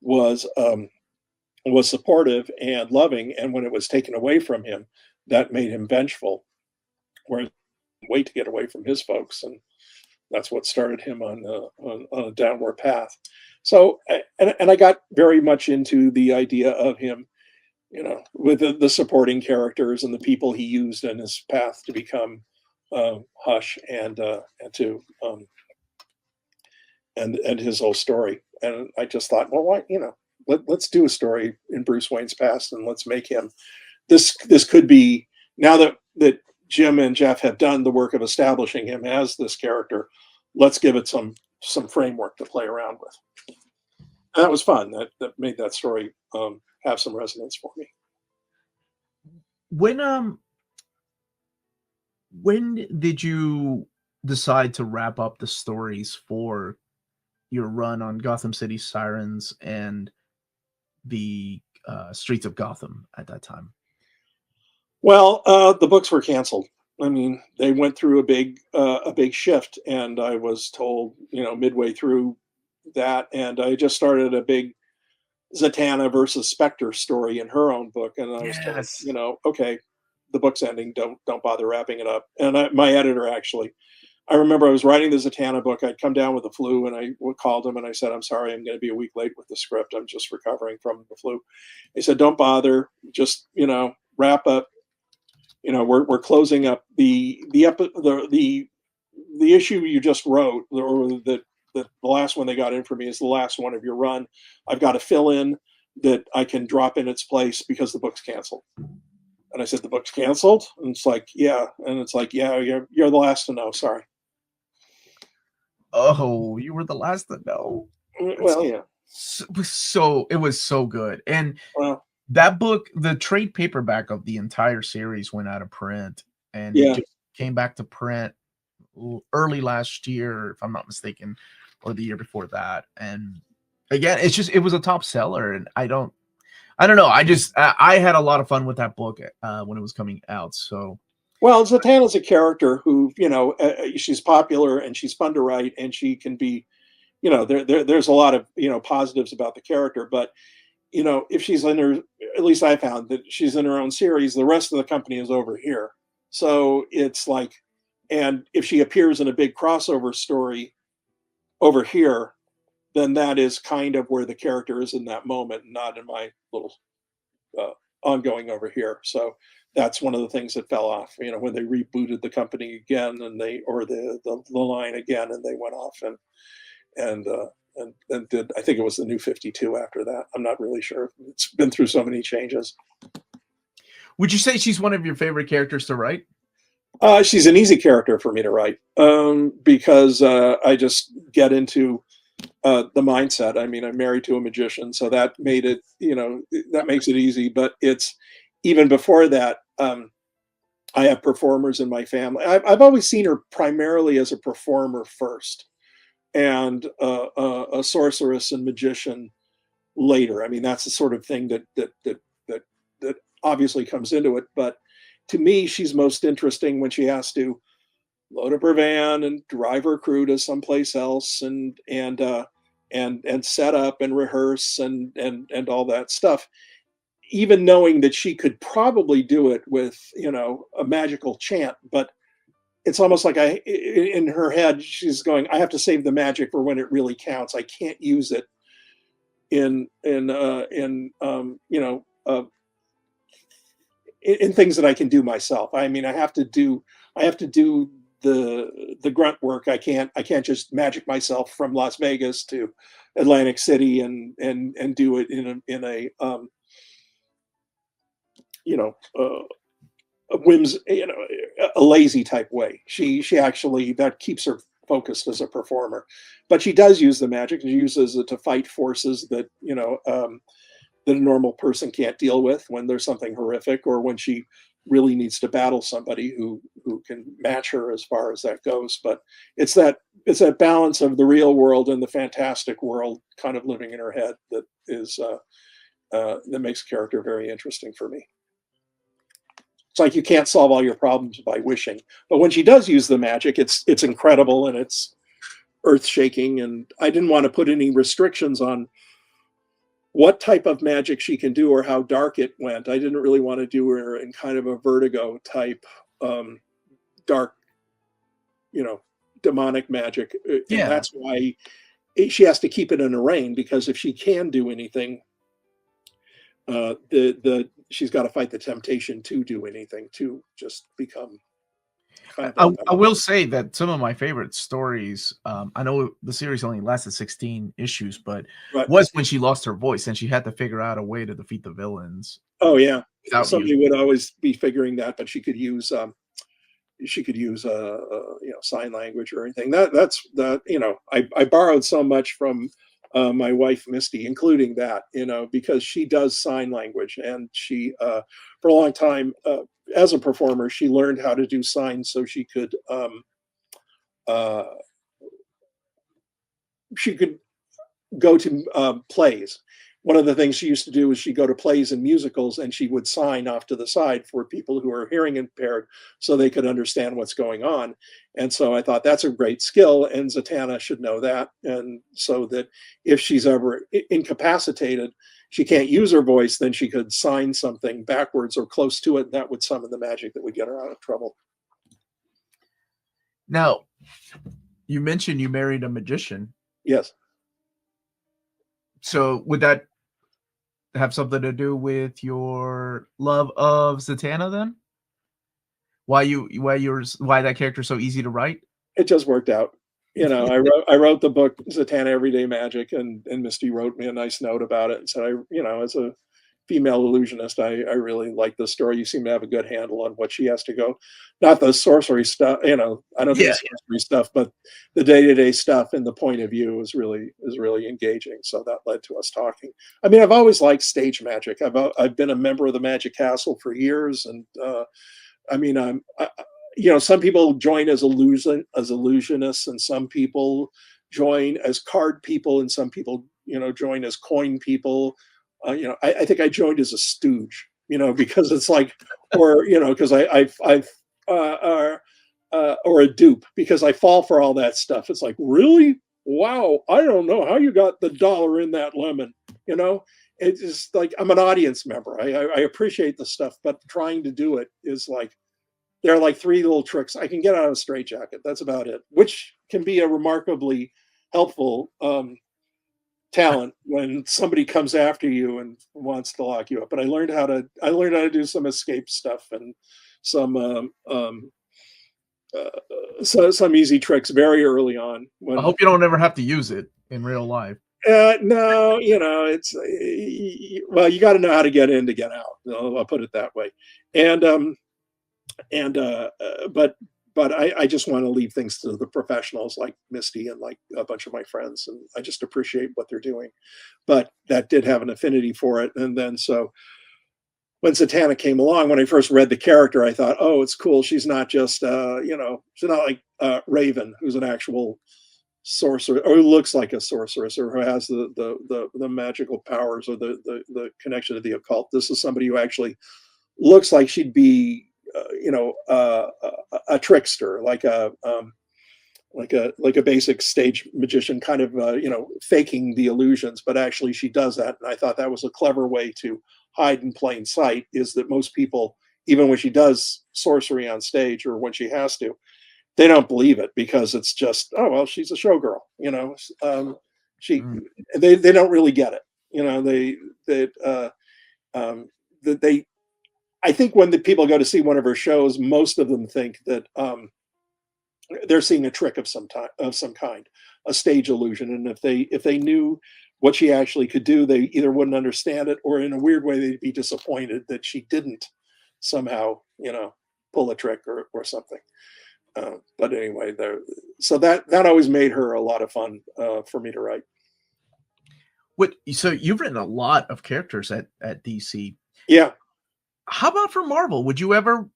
was supportive and loving. And when it was taken away from him, that made him vengeful, whereas wait to get away from his folks. And that's what started him on a downward path. So, and I got very much into the idea of him, with the supporting characters and the people he used in his path to become Hush and to and his whole story. And I just thought, well, why, let's do a story in Bruce Wayne's past and let's make him this could be, now that Jim and Jeff have done the work of establishing him as this character, let's give it some framework to play around with. And that was fun. That made that story have some resonance for me. When did you decide to wrap up the stories for your run on Gotham City Sirens and the Streets of Gotham at that time? Well, the books were canceled. I mean, they went through a big shift, and I was told, midway through that, and I just started a big Zatanna versus Spectre story in her own book, and I was told, okay, the book's ending. Don't bother wrapping it up. And my editor, actually, I remember I was writing the Zatanna book. I'd come down with the flu, and I called him and I said, "I'm sorry, I'm going to be a week late with the script. I'm just recovering from the flu." He said, "Don't bother. Just wrap up. We're closing up the issue you just wrote, or the last one they got in for me is the last one of your run. I've got to fill in that I can drop in its place because the book's canceled." And I said, "The book's canceled?" And it's like, "Yeah." And it's like, "Yeah, you're the last to know. Sorry." Oh, you were the last to know. Well, yeah. So it was so good. And that book, the trade paperback of the entire series, went out of print, and it just came back to print early last year, if I'm not mistaken, or the year before that. And again, it was a top seller, and I don't know. I had a lot of fun with that book when it was coming out. So, well, Zatanna's a character who, she's popular and she's fun to write, and she can be, there's a lot of positives about the character. But if she's in her, at least I found that she's in her own series, the rest of the company is over here. So it's like, and if she appears in a big crossover story over here, then that is kind of where the character is in that moment, not in my little ongoing over here. So that's one of the things that fell off, when they rebooted the company again, and the line again, and they went off and did, I think it was the New 52 after that. I'm not really sure. It's been through so many changes. Would you say she's one of your favorite characters to write? She's an easy character for me to write because I just get into the mindset. I mean, I'm married to a magician, so that made it, that makes it easy. But it's even before that. I have performers in my family. I've always seen her primarily as a performer first, and a sorceress and magician later. I mean, that's the sort of thing that obviously comes into it. But to me, she's most interesting when she has to load up her van and drive her crew to someplace else and set up and rehearse and all that stuff. Even knowing that she could probably do it with a magical chant, but it's almost like in her head she's going, I have to save the magic for when it really counts. I can't use it in things that I can do myself. I mean, I have to do the grunt work. I can't just magic myself from Las Vegas to Atlantic City and do it in a a whims, a lazy type way. She actually, that keeps her focused as a performer, but she does use the magic and she uses it to fight forces that that a normal person can't deal with when there's something horrific, or when she really needs to battle somebody who can match her as far as that goes. But it's that balance of the real world and the fantastic world kind of living in her head that is that makes a character very interesting for me. It's like you can't solve all your problems by wishing, but when she does use the magic, it's incredible and it's earth-shaking. And I didn't want to put any restrictions on what type of magic she can do or how dark it went. I didn't really want to do her in kind of a Vertigo type dark, demonic magic. And that's why she has to keep it in a rein, because if she can do anything, she's got to fight the temptation to do anything, to just become kind of I will say that some of my favorite stories, I know the series only lasted 16 issues, but right. was when she lost her voice and she had to figure out a way to defeat the villains. Oh yeah, Without somebody using. would always be figuring that, but she could use sign language or anything. That's that. I borrowed so much from my wife Misty, including that, because she does sign language, and she for a long time, as a performer, she learned how to do signs so uh, she could go to plays. One of the things she used to do is she'd go to plays and musicals, and she would sign off to the side for people who are hearing impaired so they could understand what's going on. And so I thought that's a great skill, and Zatanna should know that. And so that if she's ever incapacitated, she can't use her voice, then she could sign something backwards or close to it, and that would summon the magic that would get her out of trouble. Now, you mentioned you married a magician. Yes. So would that have something to do with your love of Zatanna then? Why that character's so easy to write? It just worked out. I wrote the book Zatanna Everyday Magic, and Misty wrote me a nice note about it and said, as a female illusionist, I really like this story. You seem to have a good handle on what she has to go, not the sorcery stuff, I don't do Yeah. sorcery stuff, but the day-to-day stuff and the point of view is really engaging. So that led to us talking. I mean, I've always liked stage magic. I've been a member of the Magic Castle for years, and I mean, some people join as illusionists, and some people join as card people, and some people, join as coin people. I think I joined as a stooge, because it's like, or because I've or a dupe, because I fall for all that stuff. It's like, really, wow, I don't know how you got the dollar in that lemon, It's just like, I'm an audience member. I appreciate the stuff, but trying to do it is like, there are like 3 little tricks I can get out of a straitjacket. That's about it, which can be a remarkably helpful talent when somebody comes after you and wants to lock you up. But I learned how to do some escape stuff, and some some easy tricks very early on. I hope you don't ever have to use it in real life. No, it's well, you got to know how to get in to get out. I'll put it that way. And but I just want to leave things to the professionals like Misty and like a bunch of my friends, and I just appreciate what they're doing. But that did have an affinity for it, and then so when Zatanna came along, when I first read the character, I thought, oh, it's cool. She's not just she's not like Raven, who's an actual sorcerer, or who looks like a sorceress, or who has the magical powers, or the connection to the occult. This is somebody who actually looks like she'd be a trickster, like a basic stage magician, kind of faking the illusions, but actually she does that. And I thought that was a clever way to hide in plain sight, is that most people, even when she does sorcery on stage, or when she has to, they don't believe it, because it's just, oh well, she's a showgirl, she Mm. they don't really get it, they I think when the people go to see one of her shows, most of them think that they're seeing a trick of some kind, a stage illusion. And if they knew what she actually could do, they either wouldn't understand it, or in a weird way, they'd be disappointed that she didn't somehow, pull a trick or something. But anyway, so that always made her a lot of fun for me to write. So you've written a lot of characters at DC. Yeah. How about for Marvel?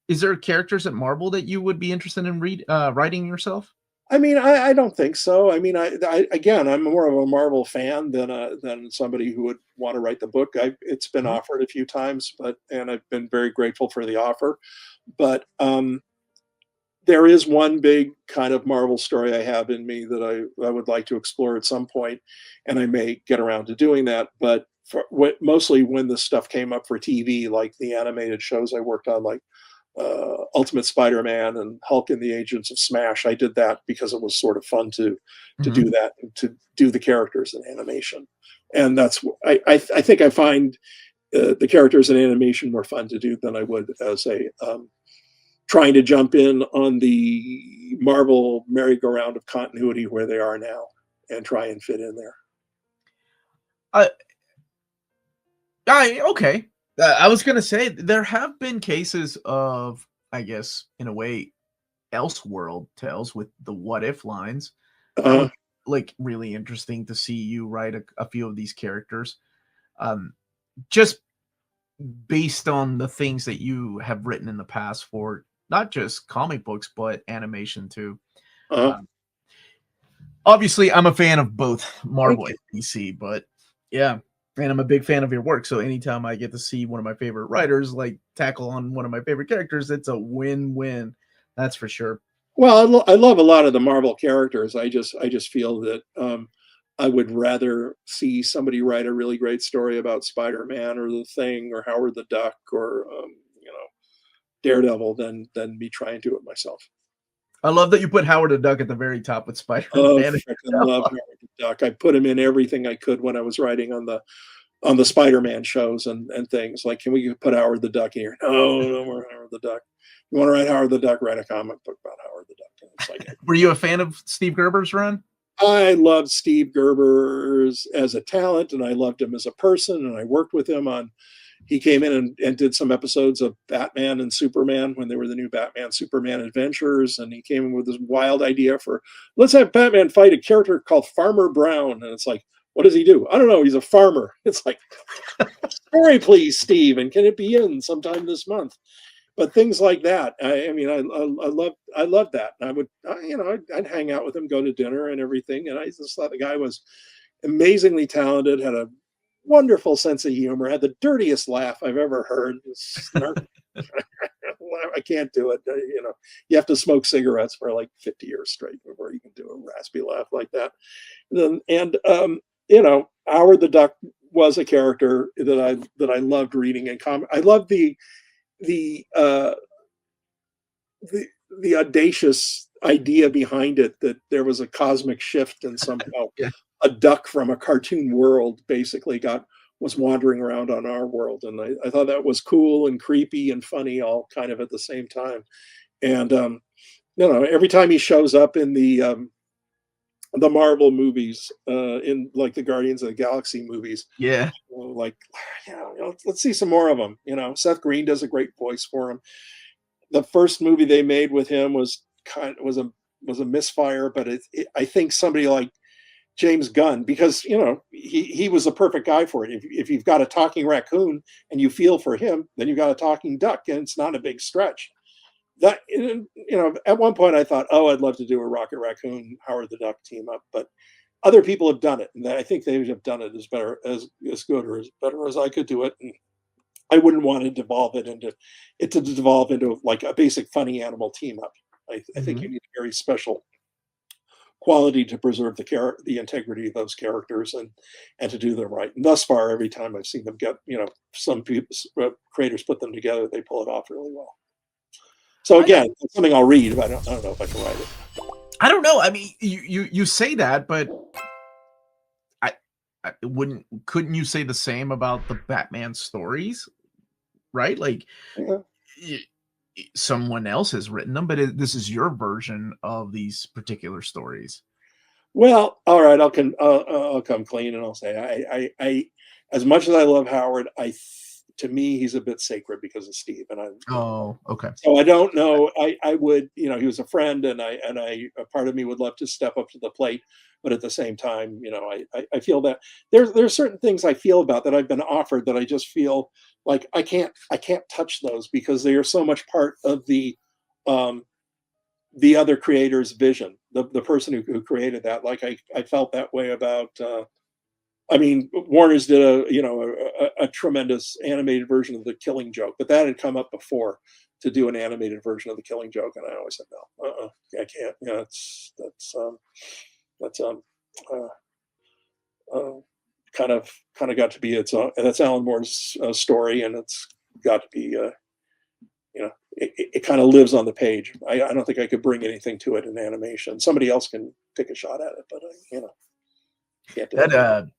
Is there characters at Marvel that you would be interested in writing yourself? I mean, I don't think so. I mean, again, I'm more of a Marvel fan than somebody who would want to write the book. It's been offered a few times, and I've been very grateful for the offer. But there is one big kind of Marvel story I have in me that I would like to explore at some point, and I may get around to doing that. But mostly when the stuff came up for TV, like the animated shows I worked on, like Ultimate Spider-Man and Hulk and the Agents of Smash. I did that because it was sort of fun to Mhm. do that, to do the characters in animation. And that's I think I find the characters in animation more fun to do than I would as a trying to jump in on the Marvel merry-go-round of continuity where they are now and try and fit in there. I okay. I was gonna say there have been cases of, I guess, in a way, Elseworld tales with the what if lines. That Uh, was like really interesting to see you write a few of these characters. Um, just based on the things that you have written in the past for not just comic books but animation too. uh, Um, obviously, I'm a fan of both thank Marvel and you. DC, but yeah, and I'm a big fan of your work. So anytime I get to see one of my favorite writers like tackle on one of my favorite characters, it's a win-win. That's for sure. Well, I love a lot of the Marvel characters. I just feel that I would rather see somebody write a really great story about Spider-Man or the Thing or Howard the Duck or you know, Daredevil than me try and do it myself. I love that you put Howard the Duck at the very top with Oh, Spider-Man. freaking love Howard the Duck. I put him in everything I could when I was writing on the Spider-Man shows and things. Like, can we put Howard the Duck in here? No, no more Howard the Duck. You want to write Howard the Duck? Write a comic book about Howard the Duck. And it's like, Were you a fan of Steve Gerber's run? I loved Steve Gerber as a talent, and I loved him as a person. And I worked with him on. He came in and did some episodes of Batman and Superman when they were the new Batman Superman adventures, and he came in with this wild idea for let's have Batman fight a character called Farmer Brown, and it's like, what does he do? I don't know. He's a farmer. It's like, story, please, Steve, and can it be in sometime this month? But things like that. I mean, I love that. And I would, you know, I'd hang out with him, go to dinner and everything. And I just thought the guy was amazingly talented, had a wonderful sense of humor, had the dirtiest laugh I've ever heard. I can't do it. You know, you have to smoke cigarettes for like 50 years straight before you can do a raspy laugh like that. You know, Howard the Duck was a character that I loved reading in comic. I loved the uh, the the audacious idea behind it that there was a cosmic shift and somehow Yeah. a duck from a cartoon world basically got was wandering around on our world, and I thought that was cool and creepy and funny all kind of at the same time. And you know, every time he shows up in the Marvel movies, in like the Guardians of the Galaxy movies, Yeah. like, you know, let's see some more of them. You know, Seth Green does a great voice for him. The first movie they made with him was a misfire, but I think somebody like James Gunn, because you know he was the perfect guy for it. If you've got a talking raccoon and you feel for him, then you've got a talking duck, and it's not a big stretch. That, you know, at one point I thought, oh, I'd love to do a Rocket Raccoon Howard the Duck team up, but other people have done it, and I think they have done it as good or as better as I could do it. And I wouldn't want to devolve it to devolve into like a basic funny animal team up. I think you Mhm. need a very special quality to preserve the integrity of those characters and to do them right. And thus far, every time I've seen them get, you know, some people creators put them together, they pull it off really well. So I again, it's something I'll read, but I don't know if I can write it. I don't know. I mean, you say that, but I, I wouldn't couldn't you say the same about the Batman stories, right? Like Yeah. y- someone else has written them, but this is your version of these particular stories. Well, all right, I'll come clean and I'll say I as much as I love Howard, to me he's a bit sacred because of Steve, and I Oh, okay. so I don't know. I would, you know, he was a friend, and a part of me would love to step up to the plate, but at the same time, you know, I feel that there's certain things I feel about that I've been offered that I just feel like I can't touch those because they are so much part of um the other creator's vision, the person who created that. Like I felt that way about. I mean, Warner's did a tremendous animated version of the Killing Joke, but that had come up before to do an animated version of the Killing Joke, and I always said no, I can't. You know, that's uh, uh, kind of got to be its own. And that's Alan Moore's story, and it's got to be you know, it kind of lives on the page. I don't think I could bring anything to it in animation. Somebody else can take a shot at it, but can't do it. That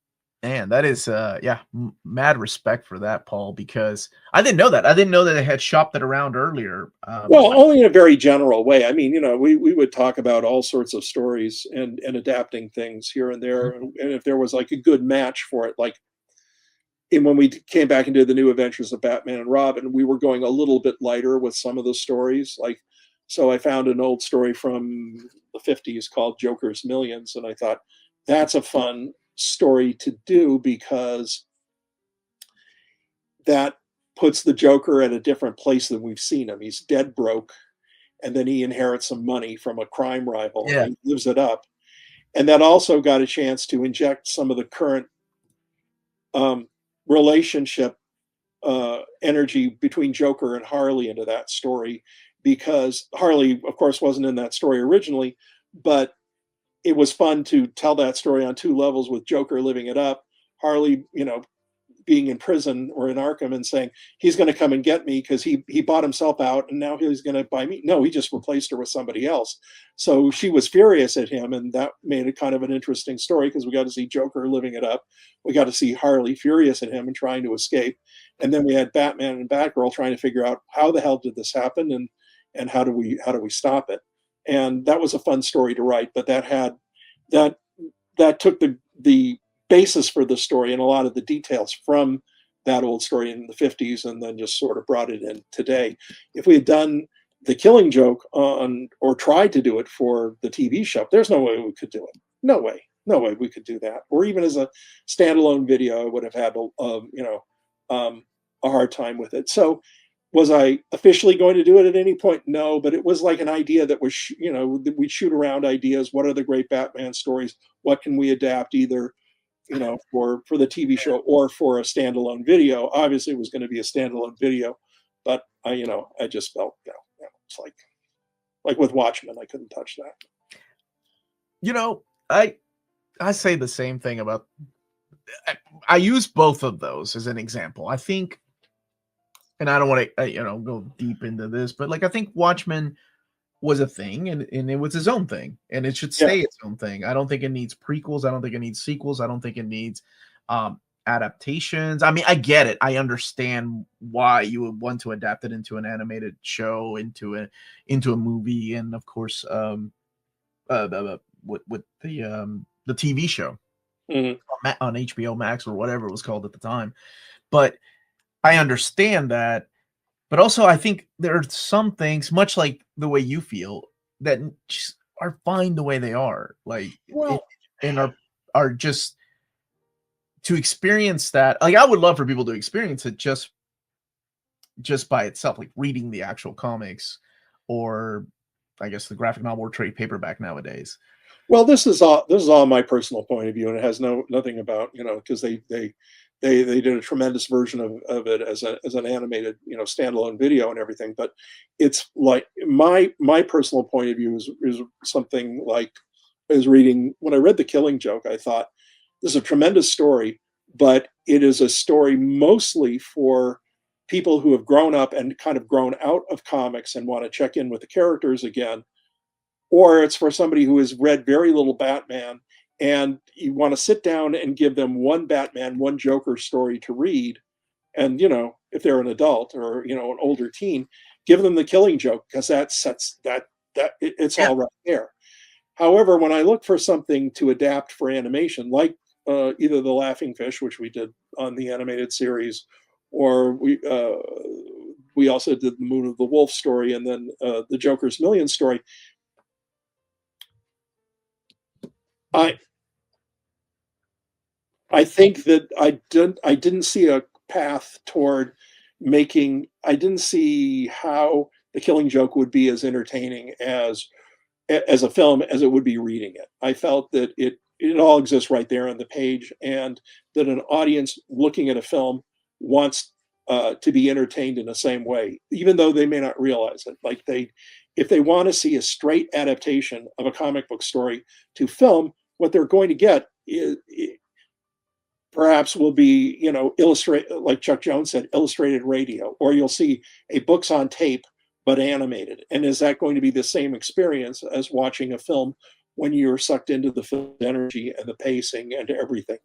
man, that is yeah, mad respect for that, Paul, because I didn't know that. I didn't know that they had shopped it around earlier. Well, only in a very general way. I mean, we would talk about all sorts of stories and adapting things here and there, and if there was like a good match for it, like when we came back and did the New Adventures of Batman and Robin, we were going a little bit lighter with some of the stories. Like, so I found an old story from the 50s called Joker's Millions, and I thought that's a fun story to do because that puts the Joker at a different place than we've seen him. He's dead broke, and then he inherits some money from a crime rival, Yeah. and he lives it up. And that also got a chance to inject some of the current relationship energy between Joker and Harley into that story, because Harley, of course, wasn't in that story originally, but it was fun to tell that story on two levels with Joker living it up, Harley, being in prison or in Arkham and saying he's going to come and get me because he bought himself out and now he's going to buy me. No, he just replaced her with somebody else. So she was furious at him, and that made it kind of an interesting story because we got to see Joker living it up. We got to see Harley furious at him and trying to escape. And then we had Batman and Batgirl trying to figure out how the hell did this happen and how do we stop it? And that was a fun story to write, but that took the basis for the story and a lot of the details from that old story in the 50s and then just sort of brought it in today. If we had done the Killing Joke or tried to do it for the TV show, there's no way we could do it. No way we could do that. Or even as a standalone video, I would have had a hard time with it. So was I officially going to do it at any point? No, but it was like an idea that was, we'd shoot around ideas. What are the great Batman stories? What can we adapt either for the TV show or for a standalone video? Obviously, it was going to be a standalone video, but I just felt, it's like with Watchmen, I couldn't touch that. I say the same thing about. I use both of those as an example. I think, and I don't want to, go deep into this, but like I think Watchmen was a thing and it was his own thing and it should stay its own thing. I don't think it needs prequels. I don't think it needs sequels. I don't think it needs adaptations. I mean, I get it. I understand why you would want to adapt it into an animated show, into a movie, and of course with the TV show on HBO Max or whatever it was called at the time. But I understand that. But also, I think there are some things, much like the way you feel, that just are fine the way they are. Like, and are just to experience that. Like, I would love for people to experience it just by itself, like reading the actual comics, or I guess the graphic novel or trade paperback nowadays. Well, this is all my personal point of view, and it has nothing about because they did a tremendous version of it as an animated standalone video and everything. But it's like my personal point of view is something like when I read The Killing Joke, I thought this is a tremendous story, but it is a story mostly for people who have grown up and kind of grown out of comics and want to check in with the characters again. Or it's for somebody who has read very little Batman and you want to sit down and give them one Batman, one Joker story to read. And, if they're an adult or, an older teen, give them The Killing Joke because that sets it's all right there. However, when I look for something to adapt for animation, like either The Laughing Fish, which we did on the animated series, or we also did the Moon of the Wolf story and then the Joker's Million story, I think that I didn't see a path toward I didn't see how The Killing Joke would be as entertaining as a film as it would be reading it. I felt that it all exists right there on the page, and that an audience looking at a film wants to be entertained in the same way, even though they may not realize it. Like if they want to see a straight adaptation of a comic book story to film, what they're going to get is perhaps will be, illustrate, like Chuck Jones said, illustrated radio, or you'll see a books on tape but animated? And is that going to be the same experience as watching a film when you're sucked into the film energy and the pacing and everything?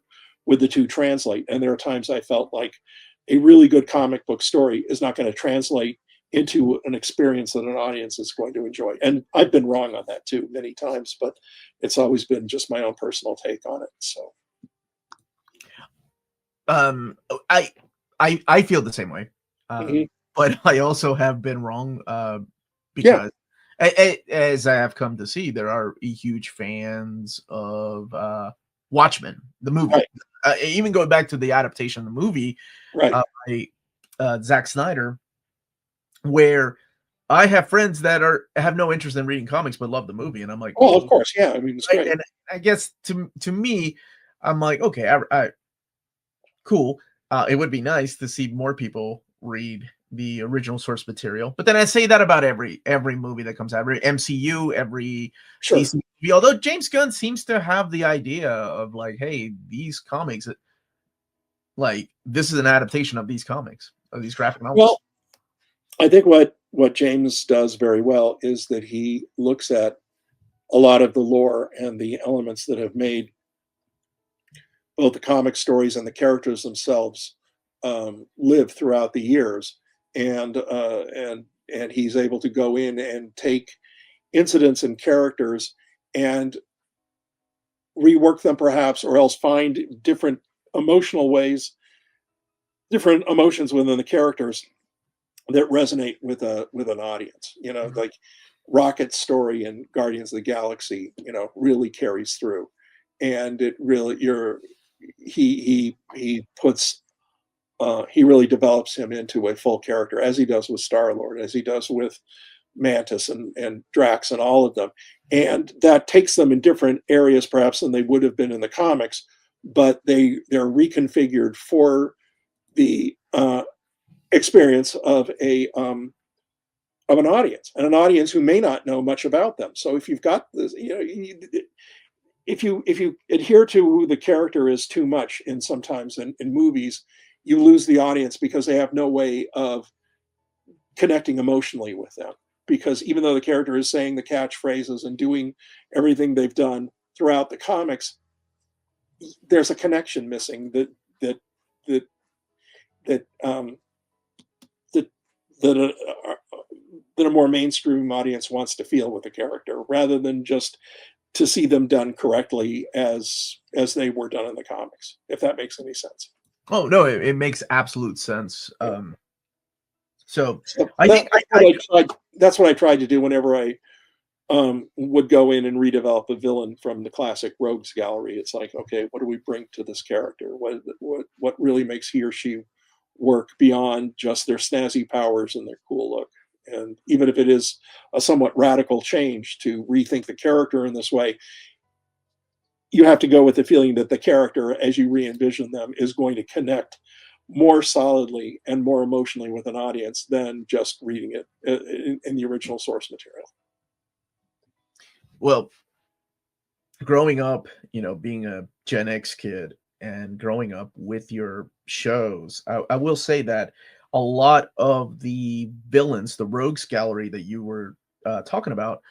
Would the two translate? And there are times I felt like a really good comic book story is not going to translate into an experience that an audience is going to enjoy. And I've been wrong on that too many times, but it's always been just my own personal take on it. So Um, I I feel the same way, mhm. but I also have been wrong Yeah, because as I have come to see, there are huge fans of Watchmen, the movie. right, Even going back to the adaptation of the movie right. by Zack Snyder, where I have friends that have no interest in reading comics but love the movie, and I'm like, Well, of well, course, yeah. I mean, it's great. and I guess to me, I'm like, okay, cool. It would be nice to see more people read the original source material. But then I say that about every movie that comes out, every MCU, every Sure. DC movie. Although James Gunn seems to have the idea of like, hey, these comics, like this is an adaptation of these comics, of these graphic novels. Well, I think what James does very well is that he looks at a lot of the lore and the elements that have made both the comic stories and the characters themselves live throughout the years, and he's able to go in and take incidents and characters and rework them perhaps, or else find different emotional ways, different emotions within the characters that resonate with an audience. You know, Mhm. like Rocket's story in Guardians of the Galaxy, you know, really carries through, and it really he puts he really develops him into a full character, as he does with Star Lord, as he does with Mantis and Drax and all of them, and that takes them in different areas perhaps than they would have been in the comics, but they're reconfigured for the experience of an audience, and an audience who may not know much about them. So if you've got this, you know, if you adhere to who the character is too much in sometimes in movies, you lose the audience because they have no way of connecting emotionally with them. Because even though the character is saying the catchphrases and doing everything they've done throughout the comics, there's a connection missing that that that that that that a more mainstream audience wants to feel with the character, rather than just to see them done correctly as they were done in the comics. If that makes any sense. Oh no, it makes absolute sense. Yeah. So So I think I that's what I tried to do whenever I would go in and redevelop a villain from the classic rogues gallery. It's like, okay, what do we bring to this character? What really makes he or she work beyond just their snazzy powers and their cool look? And even if it is a somewhat radical change to rethink the character in this way, you have to go with the feeling that the character, as you re-envision them, is going to connect more solidly and more emotionally with an audience than just reading it in the original source material. well, growing up, being a Gen X kid and growing up with your shows, I will say that a lot of the villains, the rogues gallery that you were talking about,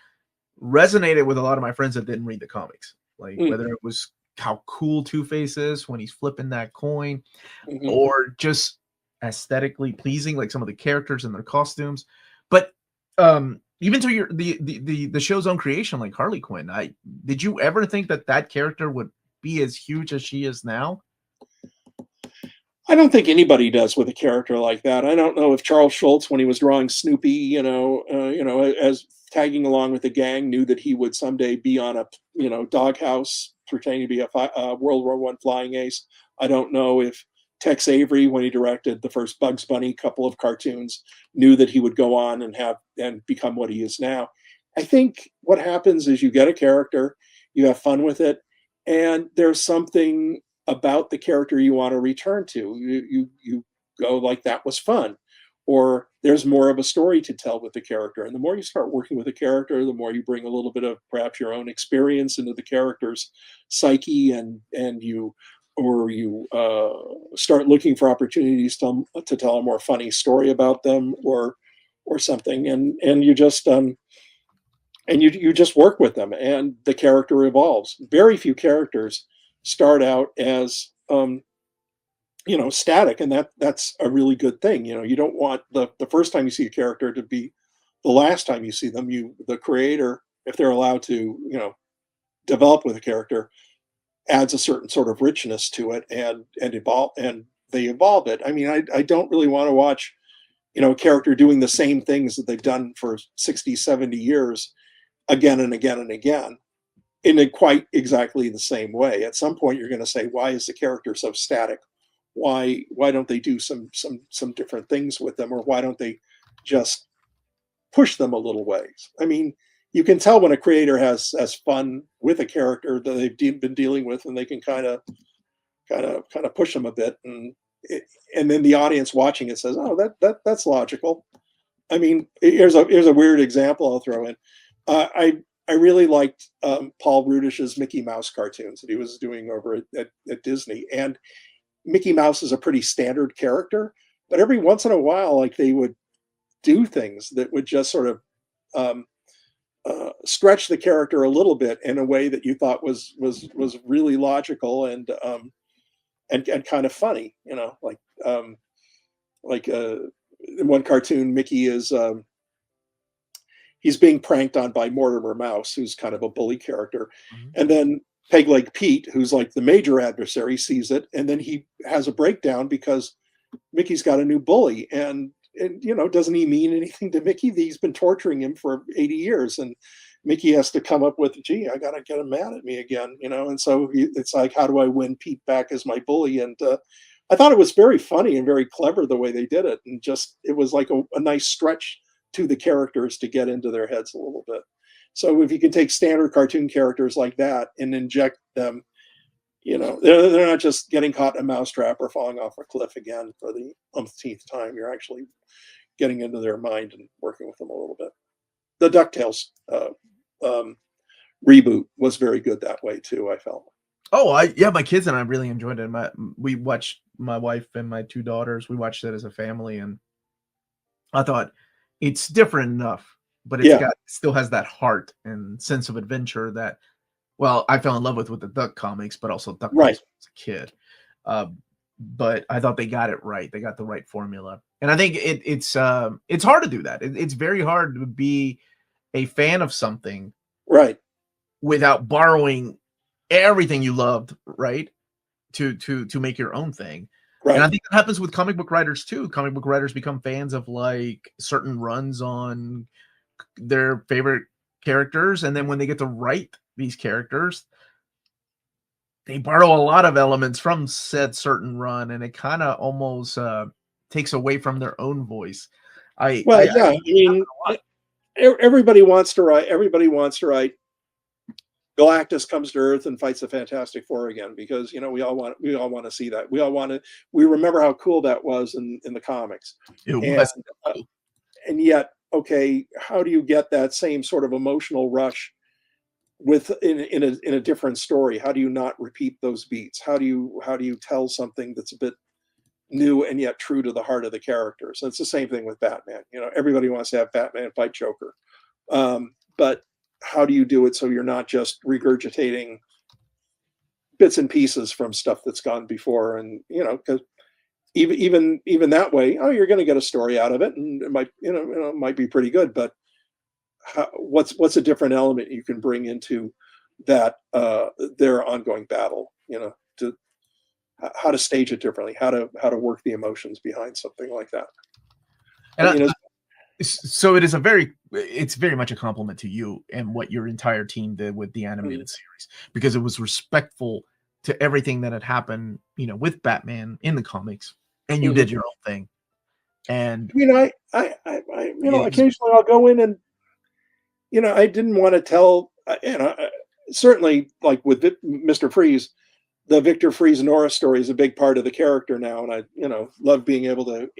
resonated with a lot of my friends that didn't read the comics. Like Mm, whether it was how cool Two Face is when he's flipping that coin, mhm. or just aesthetically pleasing, like some of the characters and their costumes. But even to the show's own creation, like Harley Quinn, I did you ever think that that character would be as huge as she is now? I don't think anybody does with a character like that. I don't know if Charles Schultz, when he was drawing Snoopy, as tagging along with the gang, knew that he would someday be on a doghouse, pretending to be a World War One flying ace. I don't know if Tex Avery, when he directed the first Bugs Bunny couple of cartoons, knew that he would go on and become what he is now. I think what happens is you get a character, you have fun with it, and there's something about the character you want to return to. You go like, that was fun, or there's more of a story to tell with the character. And the more you start working with a character, the more you bring a little bit of perhaps your own experience into the character's psyche, and you start looking for opportunities to tell a more funny story about them, or or something, and you just you just work with them, and the character evolves. Very few characters start out as static, and that's a really good thing. You don't want the first time you see a character to be the last time you see them. The creator, if they're allowed to, develop with a character, adds a certain sort of richness to it, and evolve, and they evolve it. I mean, I don't really want to watch, a character doing the same things that they've done for 60, 70 years again and again and again in quite exactly the same way. At some point, you're going to say, why is the character so static? Why don't they do some different things with them, or why don't they just push them a little ways? I mean, you can tell when a creator has fun with a character that they've been dealing with, and they can kind of push them a bit, and then the audience watching it says, "Oh, that's logical." I mean, here's a weird example I'll throw in. I really liked Paul Rudish's Mickey Mouse cartoons that he was doing over at Disney, and Mickey Mouse is a pretty standard character, but every once in a while, like, they would do things that would just sort of stretch the character a little bit in a way that you thought was really logical and kind of funny. In one cartoon, Mickey is he's being pranked on by Mortimer Mouse, who's kind of a bully character, and then Peg Leg Pete, who's like the major adversary, sees it, and then he has a breakdown because Mickey's got a new bully, and doesn't he mean anything to Mickey? He's been torturing him for 80 years, and Mickey has to come up with, gee, I gotta get him mad at me again, and so it's like, how do I win Pete back as my bully? And I thought it was very funny and very clever the way they did it, and just, it was like a nice stretch to the characters to get into their heads a little bit. So if you can take standard cartoon characters like that and inject them, they're not just getting caught in a mousetrap or falling off a cliff again for the umpteenth time. You're actually getting into their mind and working with them a little bit. The DuckTales reboot was very good that way too, I felt. Oh, my kids and I really enjoyed it. We watched, my wife and my two daughters, we watched it as a family, and I thought it's different enough, but still has that heart and sense of adventure that, well, I fell in love with the Duck comics, but also DuckTales Right. as a kid. But I thought they got it right. They got the right formula, and I think it's hard to do that. It's very hard to be a fan of something, right, without borrowing everything you loved, right, to make your own thing. right. And I think that happens with comic book writers too. Comic book writers become fans of like certain runs on their favorite characters, and then when they get to write these characters, they borrow a lot of elements from said certain run, and it kind of almost takes away from their own voice. I mean, everybody wants to write. Everybody wants to write. Galactus comes to Earth and fights the Fantastic Four again, because we all want to see that. We remember how cool that was in the comics. It was. And yet, okay, how do you get that same sort of emotional rush in a different story? How do you not repeat those beats? How do you tell something that's a bit new and yet true to the heart of the characters? And it's the same thing with Batman. Everybody wants to have Batman fight Joker, but how do you do it so you're not just regurgitating bits and pieces from stuff that's gone before? And because even that way, you're going to get a story out of it, and it might might be pretty good, but what's a different element you can bring into that their ongoing battle? To how to stage it differently, how to work the emotions behind something like that. And so it's very much a compliment to you and what your entire team did with the animated series, because it was respectful to everything that had happened, with Batman in the comics, and you did your own thing. And I occasionally I'll go in and I didn't want to tell, certainly, like with Mr. Freeze, the Victor Freeze Nora story is a big part of the character now, and I love being able to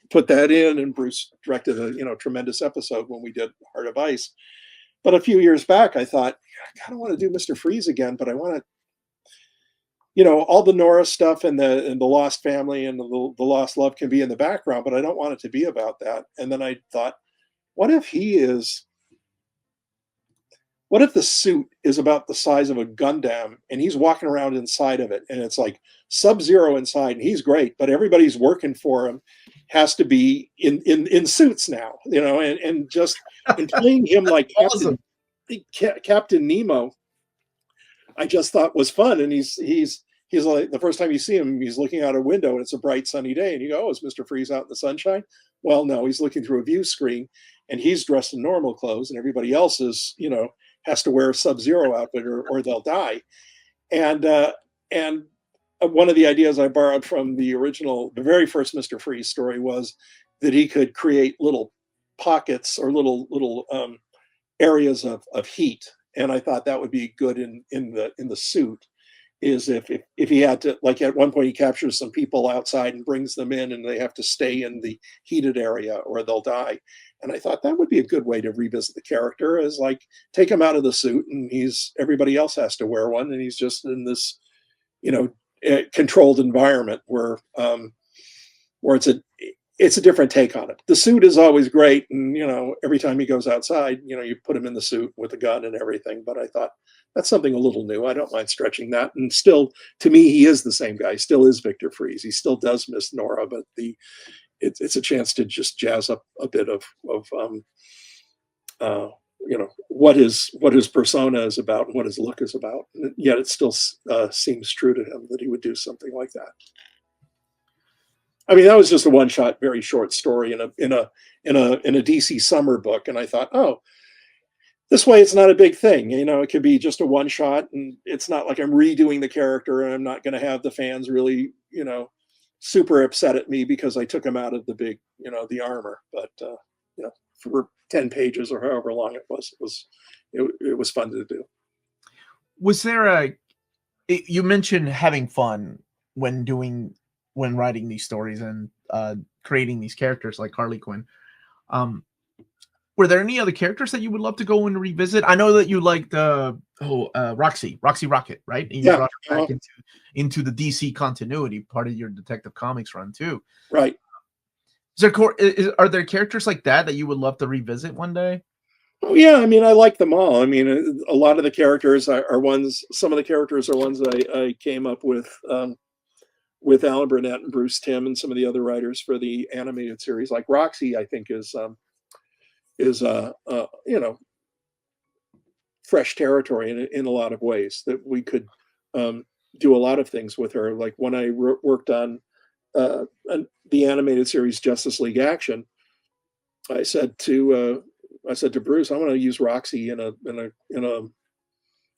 put that in. And Bruce directed a tremendous episode when we did Heart of Ice. But a few years back, I thought, I kind of want to do Mr. Freeze again, but I want to, all the Nora stuff and the lost family and the lost love can be in the background, but I don't want it to be about that. And then I thought, what if he is what if the suit is about the size of a Gundam and he's walking around inside of it and it's like Sub-Zero inside and he's great, but everybody's working for him has to be in suits now, and just and playing him like Awesome. Captain Nemo, I just thought was fun. And he's like, the first time you see him, he's looking out a window and it's a bright sunny day, and you go, "Oh, is Mr. Freeze out in the sunshine?" Well, no, he's looking through a view screen, and he's dressed in normal clothes, and everybody else is, has to wear a Sub-Zero outfit or they'll die. And one of the ideas I borrowed from the very first Mr. Freeze story was that he could create little pockets or little areas of heat, and I thought that would be good in the suit. Is if he had to, like at one point he captures some people outside and brings them in, and they have to stay in the heated area or they'll die. And I thought that would be a good way to revisit the character, is like take him out of the suit and everybody else has to wear one, and he's just in this, controlled environment where it's a different take on it. The suit is always great, and every time he goes outside, you put him in the suit with a gun and everything. But I thought that's something a little new. I don't mind stretching that. And still, to me, he is the same guy. He still is Victor Freeze. He still does miss Nora, but it's a chance to just jazz up a bit of what his persona is about and what his look is about. And yet it still seems true to him that he would do something like that. I mean, that was just a one-shot, very short story in a DC summer book, and I thought, oh, this way it's not a big thing. It could be just a one-shot, and it's not like I'm redoing the character, and I'm not going to have the fans really, super upset at me because I took him out of the big, the armor. But for 10 pages or however long it was fun to do. Was there you mentioned having fun when writing these stories and creating these characters like Harley Quinn. Were there any other characters that you would love to go and revisit? I know that you liked Roxy Rocket, right? And you brought her back into the DC continuity, part of your Detective Comics run too. Right. Are there characters like that you would love to revisit one day? Oh, yeah, I mean, I like them all. I mean, a lot of the characters are ones. Some of the characters are ones I came up with Alan Burnett and Bruce Timm and some of the other writers for the animated series. Like Roxy, I think is fresh territory in a lot of ways, that we could do a lot of things with her. Like when I worked on the animated series Justice League Action, I said to Bruce, I want to use Roxy in a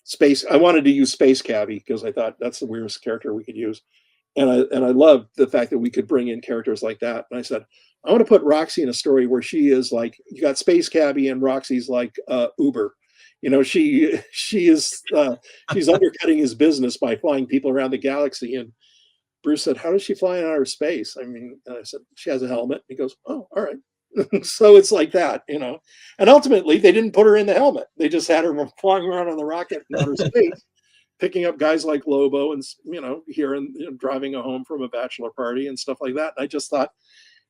space. I wanted to use Space Cabbie because I thought that's the weirdest character we could use. And I loved the fact that we could bring in characters like that. And I said, I want to put Roxy in a story where she is like, you got Space Cabbie and Roxy's like Uber. She's undercutting his business by flying people around the galaxy. And Bruce said, how does she fly in outer space? I mean, and I said, she has a helmet. He goes, oh, all right. So it's like that, And ultimately, they didn't put her in the helmet. They just had her flying around on the rocket in outer space, picking up guys like Lobo and, here and driving home from a bachelor party and stuff like that. And I just thought,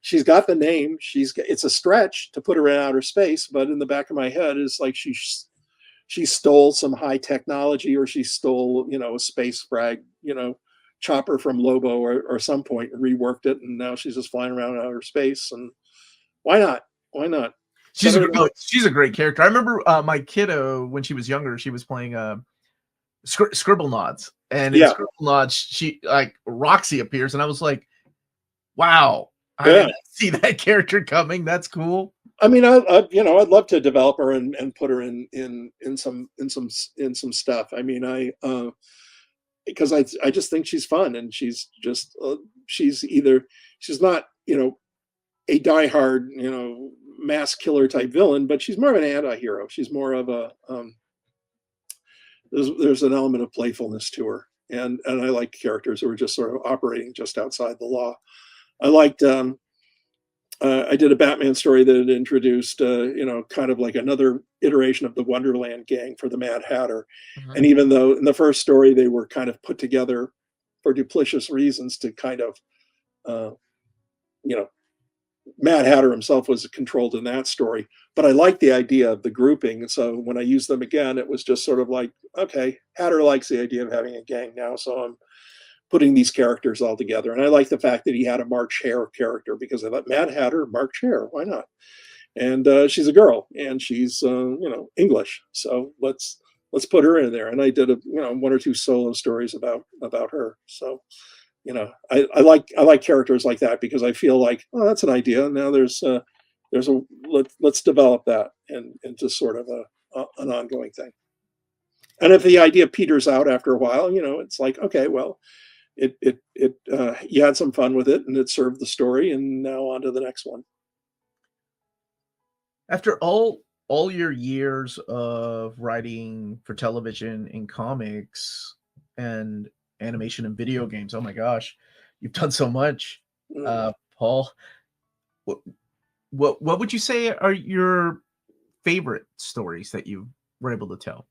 she's got the name. It's a stretch to put her in outer space, but in the back of my head is like she stole some high technology, or she stole, a space frag, chopper from Lobo or some point and reworked it, and now she's just flying around in outer space. And why not? Why not? She's a great character. I remember my kiddo, when she was younger, she was playing Scribble Nods, and in Scribble Nods, she like Roxy appears, and I was like, wow, I didn't see that character coming. That's cool. I mean, I'd love to develop her and put her in some stuff. I mean, because I just think she's fun, and she's just she's not a diehard mass killer type villain, but she's more of an anti-hero. She's more of a there's an element of playfulness to her, and I like characters who are just sort of operating just outside the law. I liked I did a Batman story that introduced kind of like another iteration of the Wonderland gang for the Mad Hatter. Mm-hmm. And even though in the first story they were kind of put together for duplicitous reasons to kind of Mad Hatter himself was controlled in that story, but I liked the idea of the grouping. And so when I used them again, it was just sort of like, okay, Hatter likes the idea of having a gang now, so I'm putting these characters all together. And I like the fact that he had a March Hare character, because I thought Mad Hatter, March Hare, why not? And she's a girl, and she's English, so let's put her in there. And I did one or two solo stories about her. So I like characters like that, because I feel like, oh, that's an idea. Now there's a let's develop that into sort of an ongoing thing. And if the idea peters out after a while, it's like, okay, well, it you had some fun with it and it served the story, and now on to the next one. After all your years of writing for television and comics and animation and video games, oh my gosh, you've done so much. Paul, what would you say are your favorite stories that you were able to tell?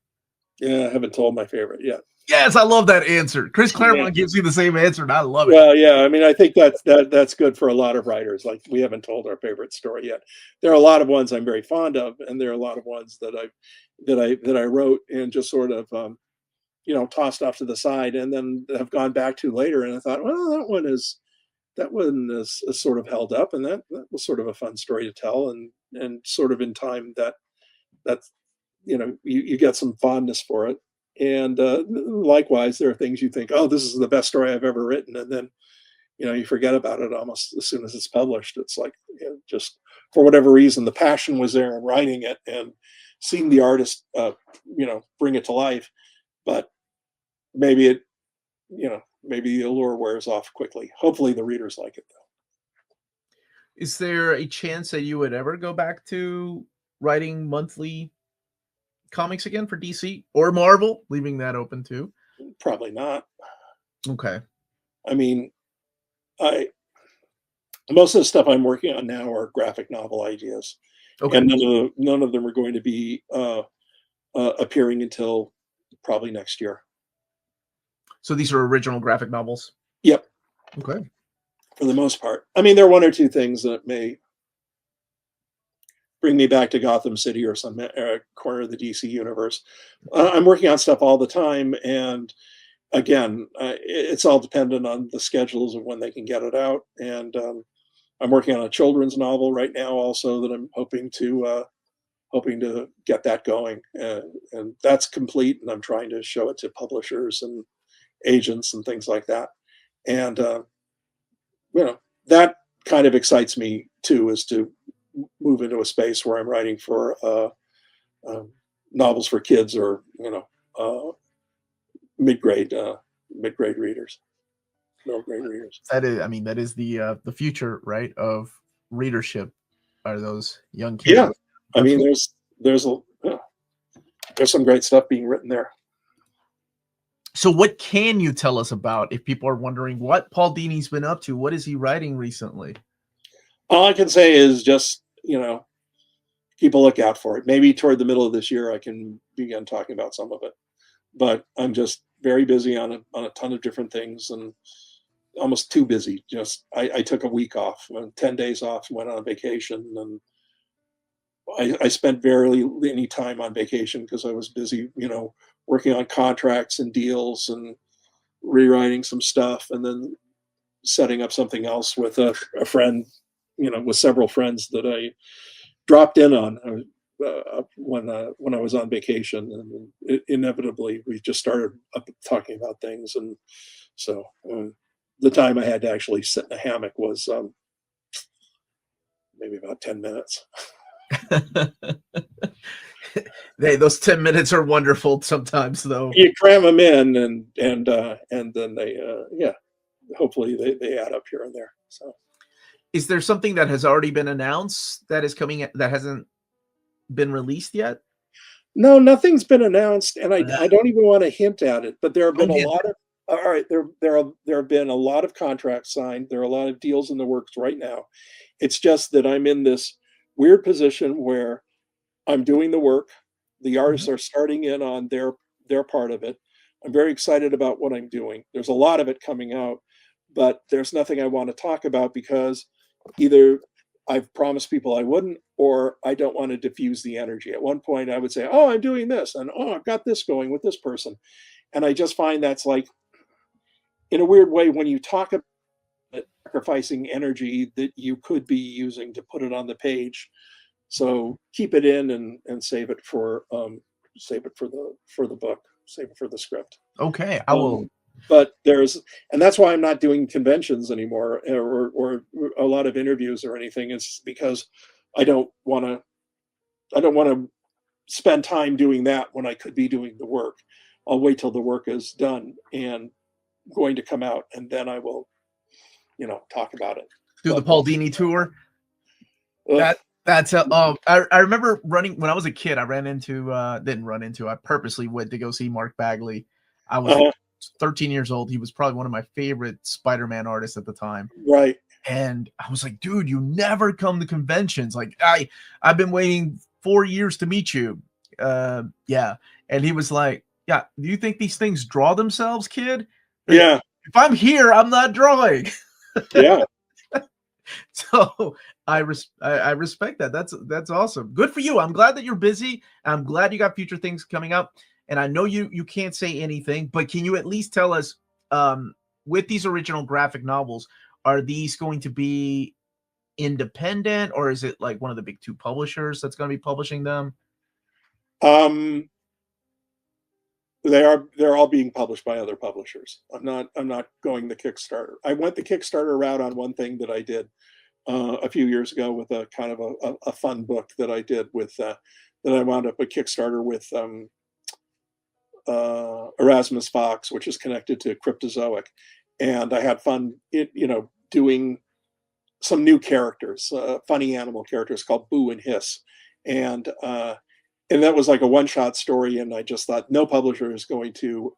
Yeah, I haven't told my favorite yet. Yes, I love that answer. Chris Claremont gives you the same answer, and I love it. Well, yeah, I mean, I think that's good for a lot of writers. Like, we haven't told our favorite story yet. There are a lot of ones I'm very fond of, and there are a lot of ones that I wrote and just sort of tossed off to the side, and then have gone back to later. And I thought, well, that one is sort of held up, and that was sort of a fun story to tell, and sort of in time that's you get some fondness for it. And likewise, there are things you think, oh, this is the best story I've ever written, and then you forget about it almost as soon as it's published. It's like, just for whatever reason, the passion was there in writing it and seeing the artist bring it to life, but maybe maybe the allure wears off quickly. Hopefully the readers like it, though. Is there a chance that you would ever go back to writing monthly comics again for DC or Marvel, leaving that open too? Probably not. Okay. I mean, most of the stuff I'm working on now are graphic novel ideas. Okay. And none of them are going to be appearing until probably next year. So these are original graphic novels? Yep. Okay. For the most part. I mean, there are one or two things that may bring me back to Gotham City or some corner of the DC universe. I'm working on stuff all the time, and again, it's all dependent on the schedules of when they can get it out. And I'm working on a children's novel right now, also, that I'm hoping to get that going, and that's complete. And I'm trying to show it to publishers and agents and things like that. And that kind of excites me too, is to move into a space where I'm writing for novels for kids, or mid-grade readers, middle grade readers. That is the future, right, of readership, are those young kids. Yeah, I mean, there's some great stuff being written there. So what can you tell us about, if people are wondering what Paul Dini's been up to? What is he writing recently? All I can say is just, keep a lookout for it. Maybe toward the middle of this year, I can begin talking about some of it. But I'm just very busy on a ton of different things, and almost too busy. Just I took a week off, 10 days off, went on vacation, and I spent barely any time on vacation because I was busy, working on contracts and deals and rewriting some stuff, and then setting up something else with a friend, with several friends that I dropped in on when I was on vacation, and inevitably we just started talking about things. And so the time I had to actually sit in a hammock was maybe about 10 minutes. Those 10 minutes are wonderful sometimes, though. You cram them in, and then they hopefully they add up here and there. So, is there something that has already been announced that is coming that hasn't been released yet? No, nothing's been announced, and I don't even want to hint at it. But there have been a lot of there have been a lot of contracts signed. There are a lot of deals in the works right now. It's just that I'm in this weird position where I'm doing the work. The artists are starting in on their part of it. I'm very excited about what I'm doing. There's a lot of it coming out, but there's nothing I want to talk about, because either I've promised people I wouldn't, or I don't want to diffuse the energy. At one point, I would say, "Oh, I'm doing this," and "Oh, I've got this going with this person," and I just find that's like, in a weird way, when you talk about it, sacrificing energy that you could be using to put it on the page. So keep it in and save it for the book, save it for the script. Okay, I will. But and that's why I'm not doing conventions anymore, or a lot of interviews or anything. It's because I don't want to spend time doing that when I could be doing the work. I'll wait till the work is done and going to come out, and then I will, talk about it. Do the Paul Dini tour. Ugh. That's I remember running when I was a kid. I I purposely went to go see Mark Bagley. I was 13 years old. He was probably one of my favorite Spider-Man artists at the time. Right. And I was like, dude, you never come to conventions. Like I've been waiting 4 years to meet you. Yeah. And he was like, yeah, do you think these things draw themselves, kid? Yeah. If I'm here, I'm not drawing. Yeah. So I respect that. That's awesome. Good for you. I'm glad that you're busy. I'm glad you got future things coming up. And I know you can't say anything, but can you at least tell us, with these original graphic novels, are these going to be independent, or is it like one of the big two publishers that's going to be publishing them? They're all being published by other publishers. I'm not going the Kickstarter. I went the Kickstarter route on one thing that I did a few years ago with a kind of a fun book that I did with that I wound up a Kickstarter with Erasmus Fox, which is connected to Cryptozoic, and I had fun doing some new characters, funny animal characters called Boo and Hiss, and that was like a one-shot story, and I just thought no publisher is going to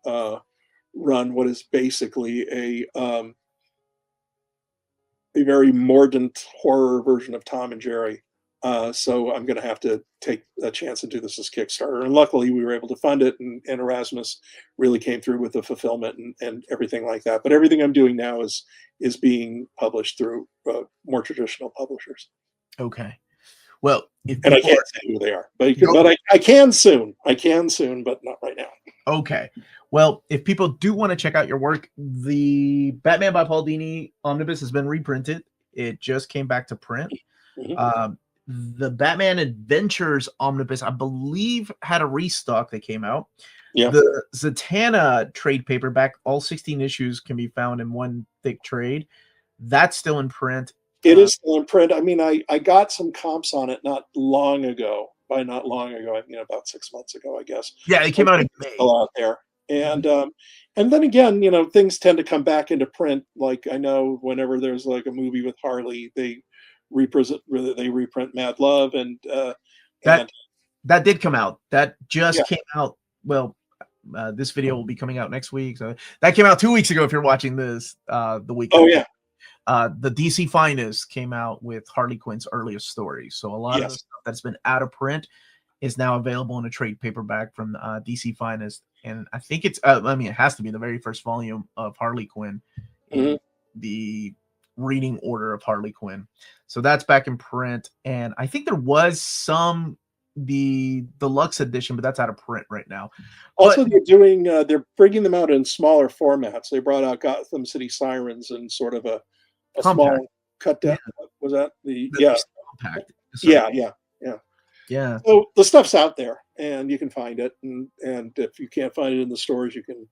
run what is basically a very mordant horror version of Tom and Jerry. So I'm going to have to take a chance and do this as Kickstarter. And luckily we were able to fund it, and Erasmus really came through with the fulfillment and everything like that. But everything I'm doing now is being published through more traditional publishers. Okay. Well, I can't say who they are, but I can soon. I can soon, but not right now. Okay. Well, if people do want to check out your work, the Batman by Paul Dini omnibus has been reprinted. It just came back to print. Mm-hmm. The Batman Adventures omnibus, I believe, had a restock that came out. Yeah. The Zatanna trade paperback, all 16 issues can be found in one thick trade. That's still in print. It is still in print. I mean, I got some comps on it not long ago. By not long ago, about 6 months ago, I guess. Yeah, it came out in May. Still out there. And then again, things tend to come back into print. Like I know whenever there's like a movie with Harley, they reprint Mad Love, and that did come out. That just came out. Well, this video will be coming out next week. So that came out 2 weeks ago. If you're watching this, the week. Oh yeah. The DC Finest came out with Harley Quinn's earliest stories. So a lot of the stuff that's been out of print is now available in a trade paperback from DC Finest. And I think it's, it has to be the very first volume of Harley Quinn, in the reading order of Harley Quinn. So that's back in print. And I think there was the deluxe edition, but that's out of print right now. Also, they're bringing them out in smaller formats. They brought out Gotham City Sirens in sort of a small cut down. Yeah. Was that the compact? Yeah. So the stuff's out there, and you can find it. And if you can't find it in the stores, you can,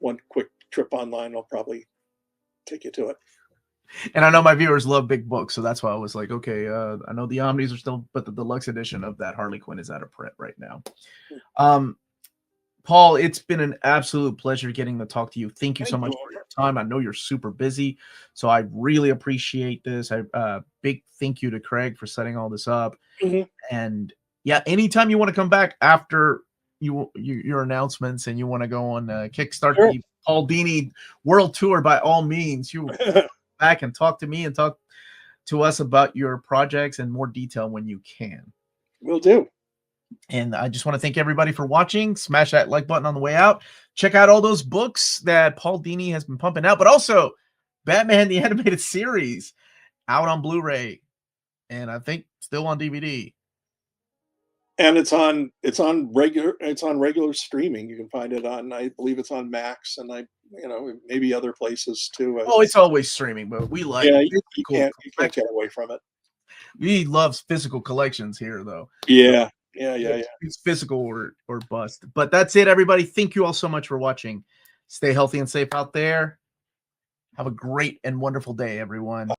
one quick trip online will probably take you to it. And I know my viewers love big books, so that's why I was like, okay, I know the Omnis are still, but the deluxe edition of that Harley Quinn is out of print right now. Paul, it's been an absolute pleasure getting to talk to you. Thank you so much for your time. I know you're super busy, so I really appreciate this. Big thank you to Craig for setting all this up. Mm-hmm. And yeah, anytime you want to come back after your announcements and you want to go on Kickstarter, the Paul Dini World Tour, by all means, you back and talk to me and talk to us about your projects in more detail when you can. Will do. And I just want to thank everybody for watching. Smash that like button on the way out. Check out all those books that Paul Dini has been pumping out, but also Batman the Animated Series out on Blu-ray. and I think still on DVD. And it's on regular streaming. You can find it on, I believe it's on Max, and maybe other places too. Oh, it's always streaming, but we like Yeah, you physical can't get away from it. We love physical collections here, though. Yeah. It's physical or bust. But that's it, everybody. Thank you all so much for watching. Stay healthy and safe out there. Have a great and wonderful day, everyone.